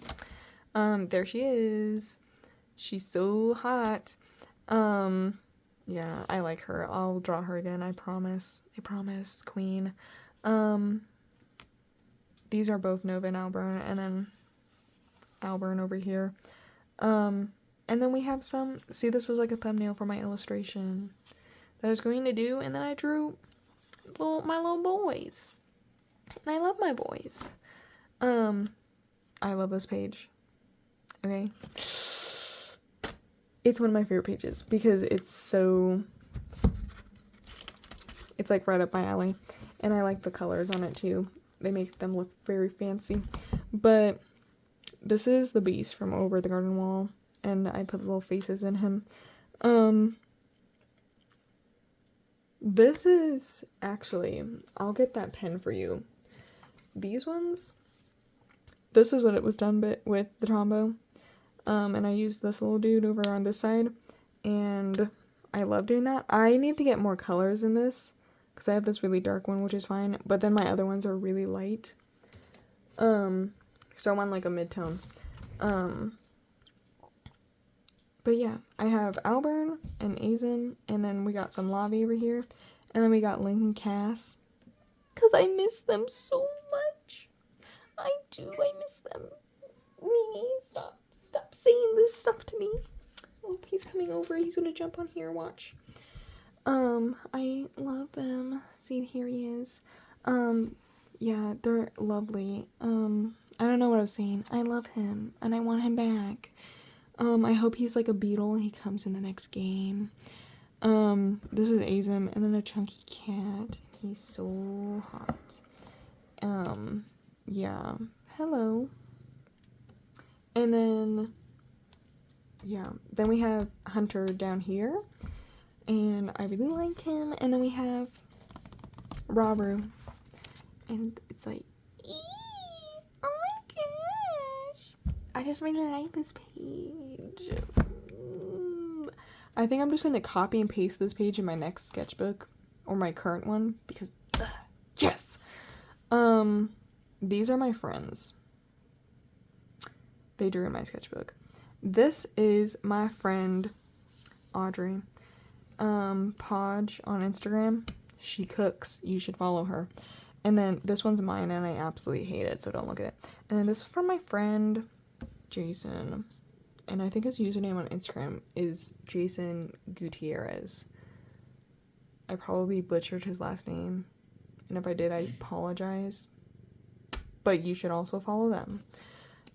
There she is. She's so hot. Yeah, I like her. I'll draw her again. I promise, queen. These are both Nova and Alburn, and then Alburn over here. And then we have see, this was like a thumbnail for my illustration that I was going to do, and then I drew my little boys. And I love my boys. I love this page. Okay. It's one of my favorite pages because it's like right up my alley. And I like the colors on it too. They make them look very fancy. But this is the beast from Over the Garden Wall, and I put little faces in him. This is actually, I'll get that pen for you. These ones, this is what it was done with the Tombow. And I used this little dude over on this side, and I love doing that. I need to get more colors in this, because I have this really dark one, which is fine, but then my other ones are really light. So I want like a mid-tone. But yeah, I have Alburn and Azim, and then we got some Lavi over here, and then we got Link and Cass, because I miss them so much. I miss them. Mimi, stop saying this stuff to me. Oh, he's coming over, he's gonna jump on here, watch. I love them. See, here he is. Yeah, they're lovely. I don't know what I was saying. I love him, and I want him back. I hope he's like a beetle and he comes in the next game. This is Azim, and then a chunky cat. He's so hot. Yeah. Hello. And then, yeah. Then we have Hunter down here, and I really like him. And then we have Robert, and it's like, oh my gosh, I just really like this page. I think I'm just going to copy and paste this page in my next sketchbook, or my current one, because, yes! These are my friends. They drew in my sketchbook. This is my friend, Audrey. Podge on Instagram. She cooks. You should follow her. And then this one's mine, and I absolutely hate it, so don't look at it. And then this is from my friend Jason, and I think his username on Instagram is Jason Gutierrez. I probably butchered his last name, and if I did, I apologize. But you should also follow them,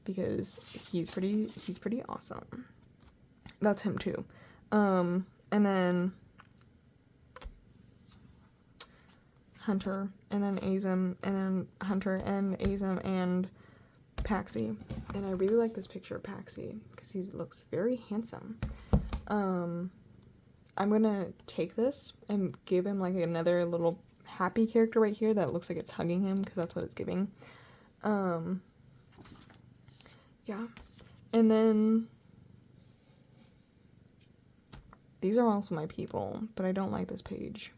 because he's pretty awesome. That's him too. And then Hunter, and then Azim, and then Hunter and Azim and Paxi. And I really like this picture of Paxi because he looks very handsome. I'm gonna take this and give him like another little happy character right here that looks like it's hugging him, because that's what it's giving. Yeah. And then these are also my people, but I don't like this page.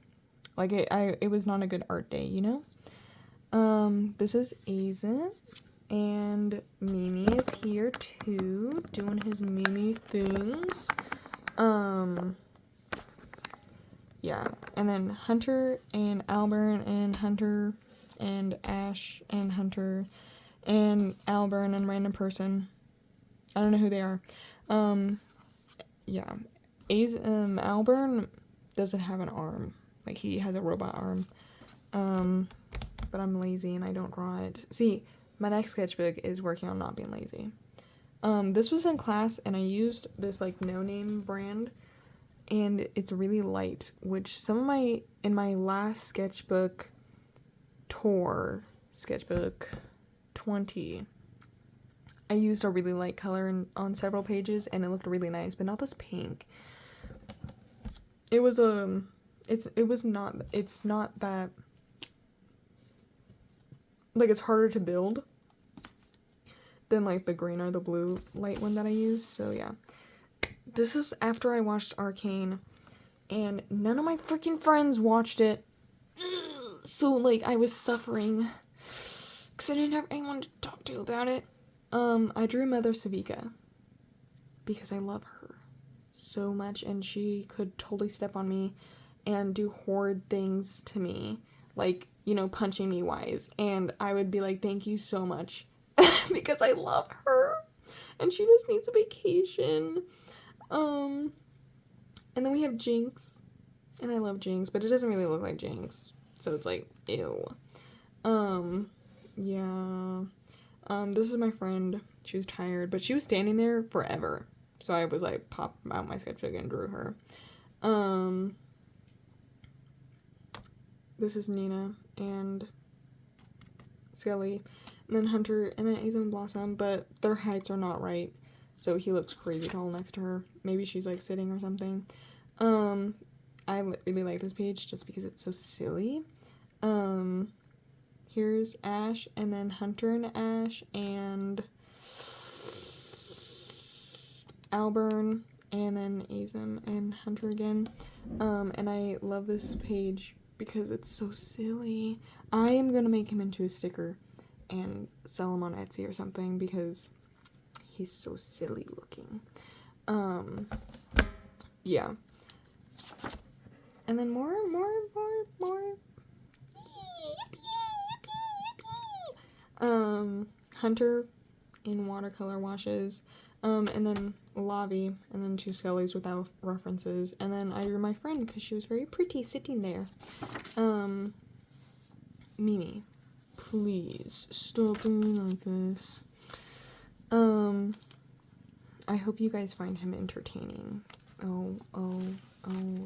Like, it was not a good art day, you know? This is Azim, and Mimi is here too, doing his Mimi things. Yeah, and then Hunter and Albert and Hunter and Ash and Hunter and Albert and random person. I don't know who they are. Yeah. Albert doesn't have an arm. Like, he has a robot arm. But I'm lazy and I don't draw it. See, my next sketchbook is working on not being lazy. This was in class, and I used this, like, no-name brand, and it's really light, which in my last sketchbook tour, sketchbook 20, I used a really light color on several pages, and it looked really nice, but not this pink. It was, it's not that, like, it's harder to build than, like, the green or the blue light one that I used, so yeah. This is after I watched Arcane, and none of my freaking friends watched it, so, like, I was suffering, because I didn't have anyone to talk to about it. I drew Mother Savika, because I love her so much, and she could totally step on me and do horrid things to me, like, you know, punching me wise, and I would be like, thank you so much, because I love her, and she just needs a vacation. And then we have Jinx, and I love Jinx, but it doesn't really look like Jinx, so it's like, ew. Yeah. This is my friend. She was tired, but she was standing there forever, so I was like, pop out my sketchbook and drew her. This is Nina and Skelly, and then Hunter, and then Azim and Blossom, but their heights are not right, so he looks crazy tall next to her. Maybe she's, like, sitting or something. I really like this page just because it's so silly. Here's Ash, and then Hunter and Ash, and Albert, and then Azim and Hunter again. And I love this page because it's so silly. I am gonna make him into a sticker and sell him on Etsy or something because he's so silly looking. Yeah. And then more. Hunter in watercolor washes, and then Lavi, and then two Skellies without references, and then I drew my friend because she was very pretty sitting there. Mimi, please stop doing like this. I hope you guys find him entertaining. Oh,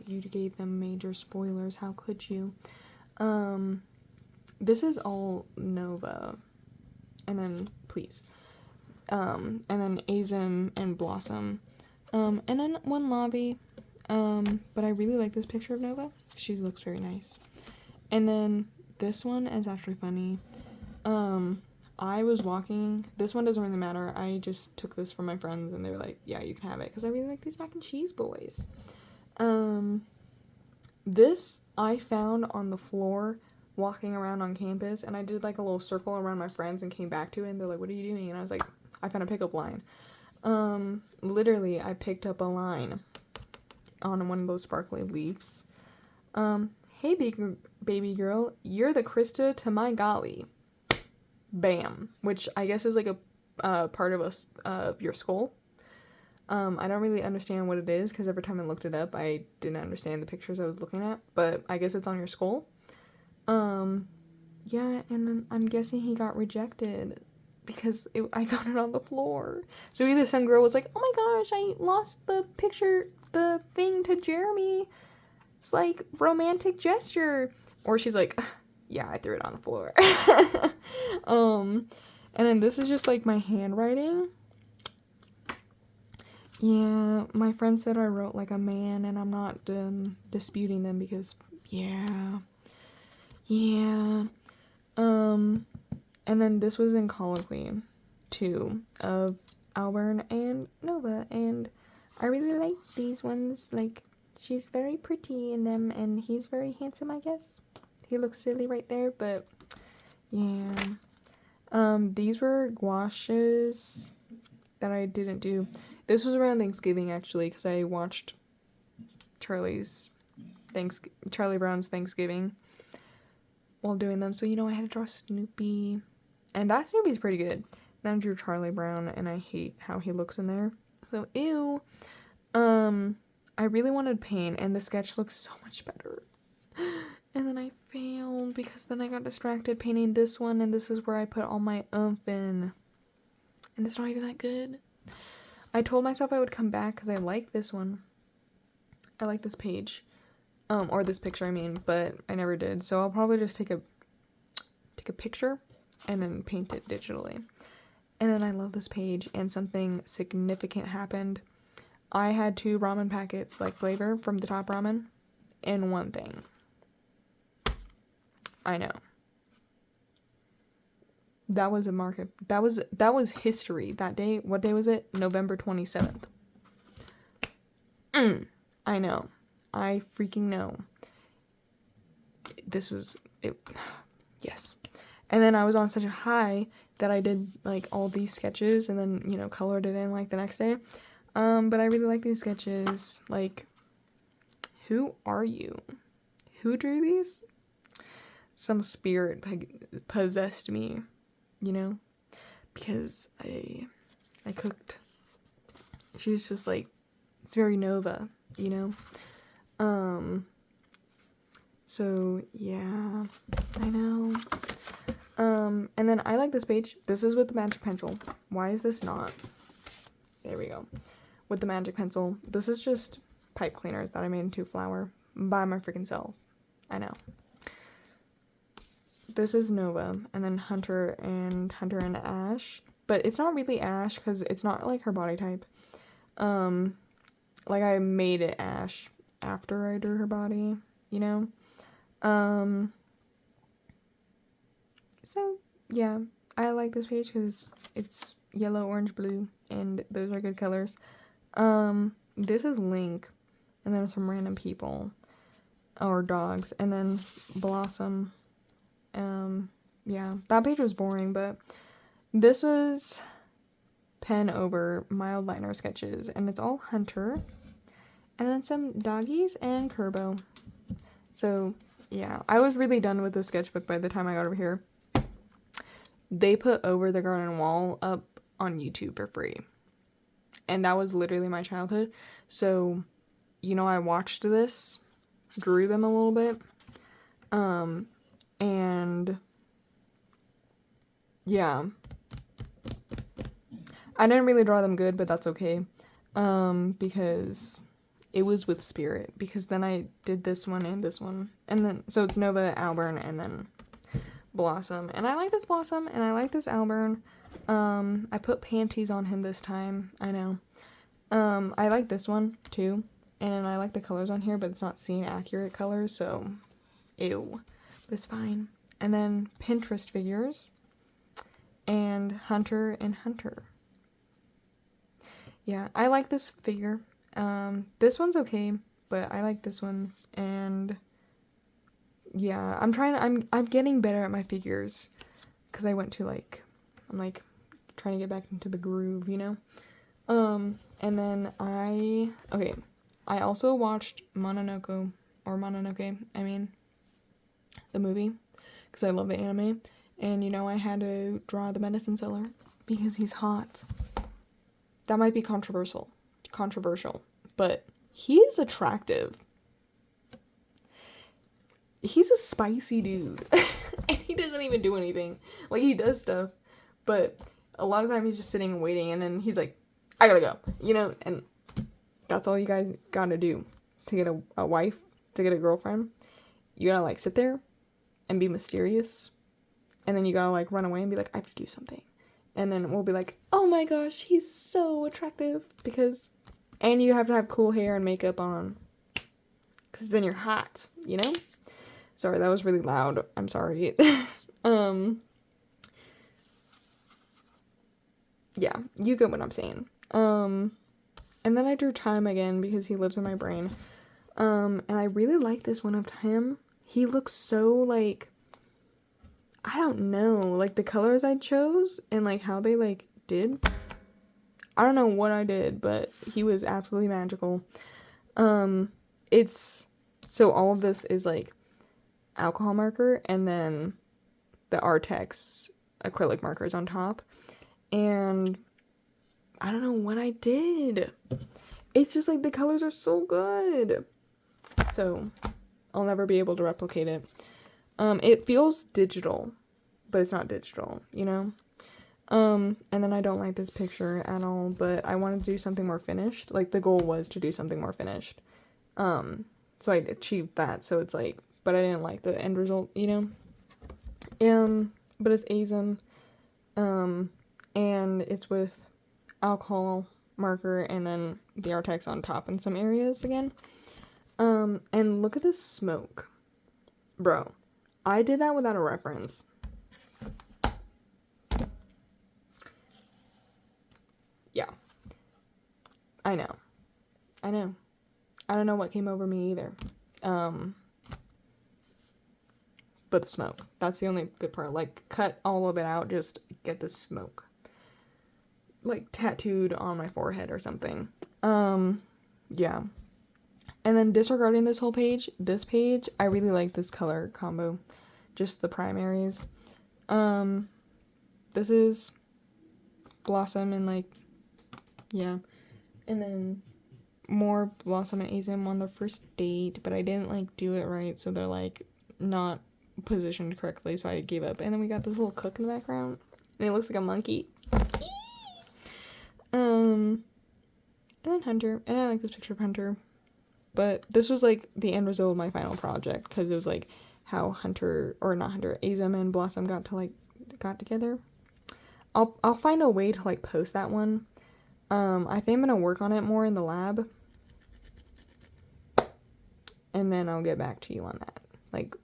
you gave them major spoilers, how could you? This is all Nova, and then please, and then Azim and Blossom, and then one Lavi, but I really like this picture of Nova. She looks very nice. And then this one is actually funny. I was walking, this one doesn't really matter, I just took this from my friends, and they were like, yeah, you can have it, because I really like these mac and cheese boys. This I found on the floor walking around on campus, and I did like a little circle around my friends and came back to it, and they're like, what are you doing? And I was like, I found a pickup line. Literally, I picked up a line on one of those sparkly leaves. Hey, baby girl, you're the Krista to my golly. Bam. Which I guess is like a part of your skull. I don't really understand what it is because every time I looked it up, I didn't understand the pictures I was looking at. But I guess it's on your skull. Yeah, and then I'm guessing he got rejected because I got it on the floor. So either some girl was like, oh my gosh, I lost the thing to Jeremy. It's like romantic gesture. Or she's like, yeah, I threw it on the floor. And then this is just like my handwriting. Yeah, my friend said I wrote like a man, and I'm not disputing them because, yeah. And then this was in Colloquy, too, of Albern and Nova, and I really like these ones. Like, she's very pretty in them, and he's very handsome, I guess. He looks silly right there, but yeah. These were gouaches that I didn't do. This was around Thanksgiving, actually, because I watched Charlie Brown's Thanksgiving while doing them. So, I had to draw Snoopy. And that Snoopy's pretty good. Then I drew Charlie Brown, and I hate how he looks in there. So, ew. I really wanted paint, and the sketch looks so much better. And then I failed, because then I got distracted painting this one, and this is where I put all my oomph in. And it's not even that good. I told myself I would come back, because I like this one. I like this page. Or this picture, I mean, but I never did. So I'll probably just take a picture and then paint it digitally. And then I love this page, and something significant happened. I had 2 ramen packets, like flavor from the Top Ramen, and one thing. I know. That was a market. That was history. That day, what day was it? November 27th. I know. I freaking know. This was it. Yes. And then I was on such a high that I did like all these sketches and then, colored it in like the next day. But I really like these sketches. Like, who are you? Who drew these? Some spirit possessed me, because I cooked. She's just like, it's very Nova, So yeah, I know. And then I like this page. This is with the magic pencil. Why is this not? There we go. With the magic pencil. This is just pipe cleaners that I made into flour by my freaking self. I know. This is Nova, and then Hunter and Ash. But it's not really Ash, because it's not like her body type. Like I made it Ash after I drew her body, So, yeah, I like this page because it's yellow, orange, blue, and those are good colors. This is Link, and then some random people, or dogs, and then Blossom. Yeah, that page was boring, but this was pen over mild liner sketches, and it's all Hunter, and then some doggies and Kerbo. So, yeah, I was really done with the sketchbook by the time I got over here. They put Over the Garden Wall up on YouTube for free. And that was literally my childhood. So, I watched this, drew them a little bit. And yeah. I didn't really draw them good, but that's okay. Because it was with spirit. Because then I did this one and this one. And then, so it's Nova, Albern, and then Blossom. And I like this Blossom, and I like this Albern. I put panties on him this time. I know. I like this one, too. And I like the colors on here, but it's not scene accurate colors, so ew. But it's fine. And then Pinterest figures. And Hunter and Hunter. Yeah, I like this figure. This one's okay, but I like this one. And yeah, I'm getting better at my figures, because I went to I'm trying to get back into the groove, and then I also watched Mononoke, I mean, the movie, because I love the anime. And, you know, I had to draw the medicine seller because he's hot. That might be controversial, but he is attractive. He's a spicy dude. And he doesn't even do anything. Like, he does stuff, but a lot of the time he's just sitting and waiting, and then he's like, I gotta go, you know, and that's all you guys gotta do to get a wife, to get a girlfriend. You gotta, like, sit there and be mysterious, and then you gotta, like, run away and be like, I have to do something. And then we'll be like, oh my gosh, he's so attractive, and you have to have cool hair and makeup on, because then you're hot, you know? Sorry, that was really loud. I'm sorry. Yeah, you get what I'm saying. And then I drew Time again because he lives in my brain. And I really like this one of him. He looks so, like, I don't know, like, the colors I chose and, like, how they, like, did. I don't know what I did, but he was absolutely magical. So all of this is, like, alcohol marker, and then the Artex acrylic markers on top, and I don't know what I did. It's just, like, the colors are so good, so I'll never be able to replicate it. It feels digital, but it's not digital, you know? And then I don't like this picture at all, but I wanted to do something more finished. Like, the goal was to do something more finished. So I achieved that, so it's like, but I didn't like the end result, you know? But it's ASM, and it's with alcohol marker and then the Artex on top in some areas again. And look at this smoke. Bro, I did that without a reference. Yeah. I know. I don't know what came over me either. But the smoke. That's the only good part. Like, cut all of it out, just get the smoke. Like, tattooed on my forehead or something. Yeah. And then disregarding this whole page, I really like this color combo. Just the primaries. This is Blossom and, like, yeah. And then more Blossom and Azim on their first date, but I didn't, like, do it right, so they're, like, not positioned correctly, so I gave up. And then we got this little cook in the background, and it looks like a monkey. And then Hunter, and I like this picture of Hunter, but this was, like, the end result of my final project, because it was, like, how Azim and Blossom got together. I'll find a way to, like, post that one. I think I'm gonna work on it more in the lab, and then I'll get back to you on that. Like,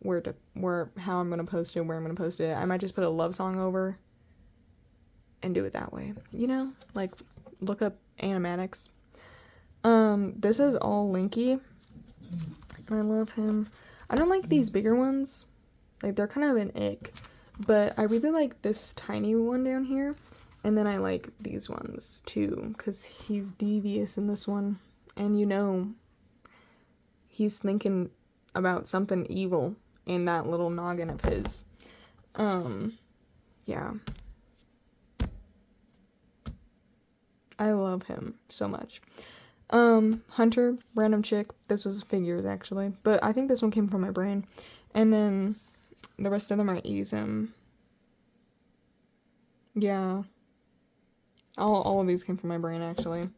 how I'm gonna post it, where I'm gonna post it. I might just put a love song over and do it that way, you know? Like, look up animatics. This is all Linky, and I love him. I don't like these bigger ones. Like, they're kind of an ick, but I really like this tiny one down here, and then I like these ones too, because he's devious in this one, and, you know, he's thinking about something evil in that little noggin of his. Yeah. I love him so much. Hunter, random chick. This was figures, actually, but I think this one came from my brain. And then the rest of them are Azim. Yeah. All of these came from my brain, actually.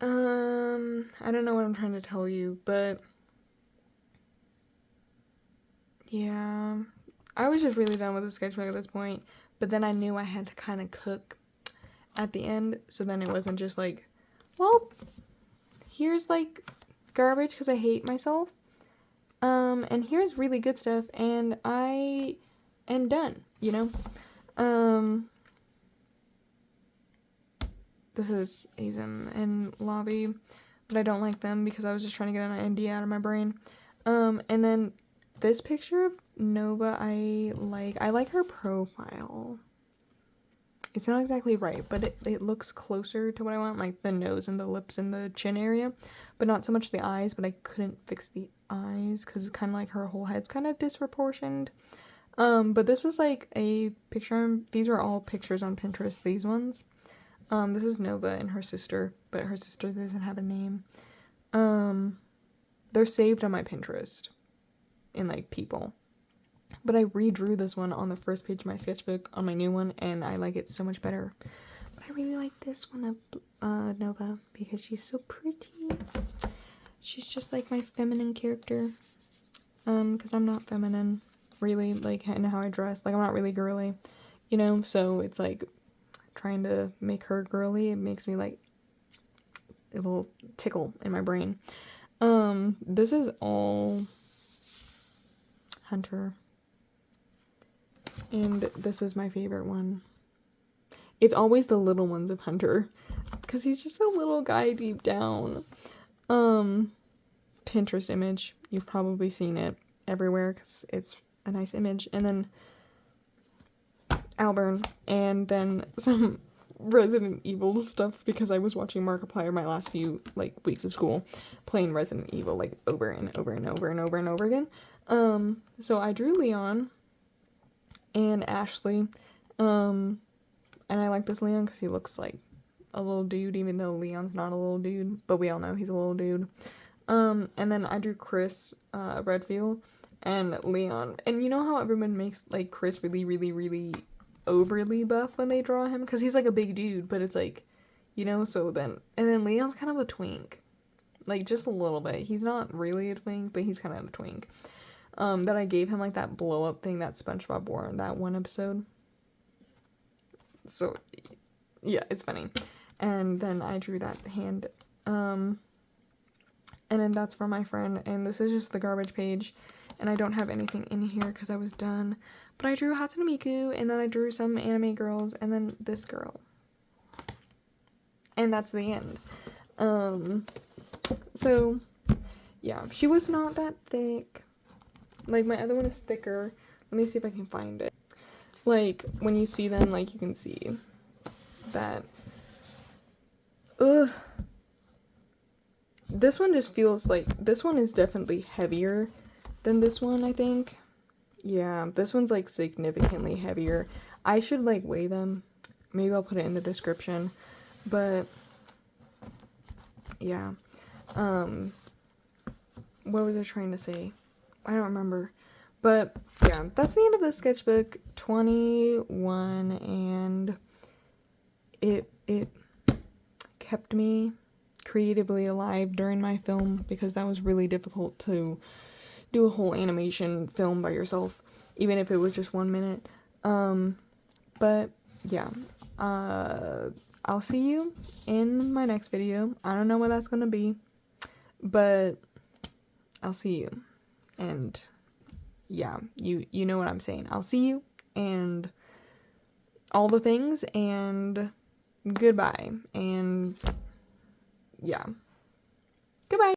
I don't know what I'm trying to tell you, but yeah, I was just really done with the sketchbook at this point, but then I knew I had to kind of cook at the end, so then it wasn't just like, well, here's, like, garbage because I hate myself, and here's really good stuff, and I am done, you know? This is Azim and Lobby, but I don't like them because I was just trying to get an idea out of my brain. And then this picture of Nova, I like her profile. It's not exactly right, but it looks closer to what I want, like the nose and the lips and the chin area, but not so much the eyes, but I couldn't fix the eyes because it's kind of like her whole head's kind of disproportioned. But this was like a picture. These are all pictures on Pinterest, these ones. This is Nova and her sister, but her sister doesn't have a name. They're saved on my Pinterest in like people. But I redrew this one on the first page of my sketchbook on my new one, and I like it so much better. But I really like this one of Nova because she's so pretty. She's just like my feminine character. Because I'm not feminine, really, like, in how I dress. Like, I'm not really girly, you know? So it's like trying to make her girly. It makes me like a little tickle in my brain. This is all Hunter. And this is my favorite one. It's always the little ones of Hunter, because he's just a little guy deep down. Pinterest image. You've probably seen it everywhere because it's a nice image. And then Albert, and then some Resident Evil stuff because I was watching Markiplier my last few like weeks of school, playing Resident Evil like over and over and over and over and over again. So I drew Leon and Ashley, and I like this Leon because he looks like a little dude, even though Leon's not a little dude, but we all know he's a little dude. And then I drew Chris Redfield and Leon, and you know how everyone makes like Chris really, really, really overly buff when they draw him because he's like a big dude, but it's like, you know, so then, and then Leon's kind of a twink, like just a little bit. He's not really a twink, but he's kind of a twink. That I gave him like that blow up thing that SpongeBob wore in that one episode. So yeah, it's funny. And then I drew that hand, and then that's for my friend, and this is just the garbage page, and I don't have anything in here because I was done. But I drew Hatsune Miku, and then I drew some anime girls, and then this girl. And that's the end. So, yeah, she was not that thick. Like, my other one is thicker. Let me see if I can find it. Like, when you see them, like, you can see that. Ugh. This one just feels like, this one is definitely heavier than this one, I think. Yeah, this one's like significantly heavier. I should like weigh them. Maybe I'll put it in the description. But yeah. What was I trying to say? I don't remember. But yeah, that's the end of the sketchbook 21, and it kept me creatively alive during my film because that was really difficult to do a whole animation film by yourself, even if it was just 1 minute. But yeah, I'll see you in my next video. I don't know what that's gonna be, but I'll see you. And yeah, you know what I'm saying. I'll see you and all the things, and goodbye, and yeah, goodbye.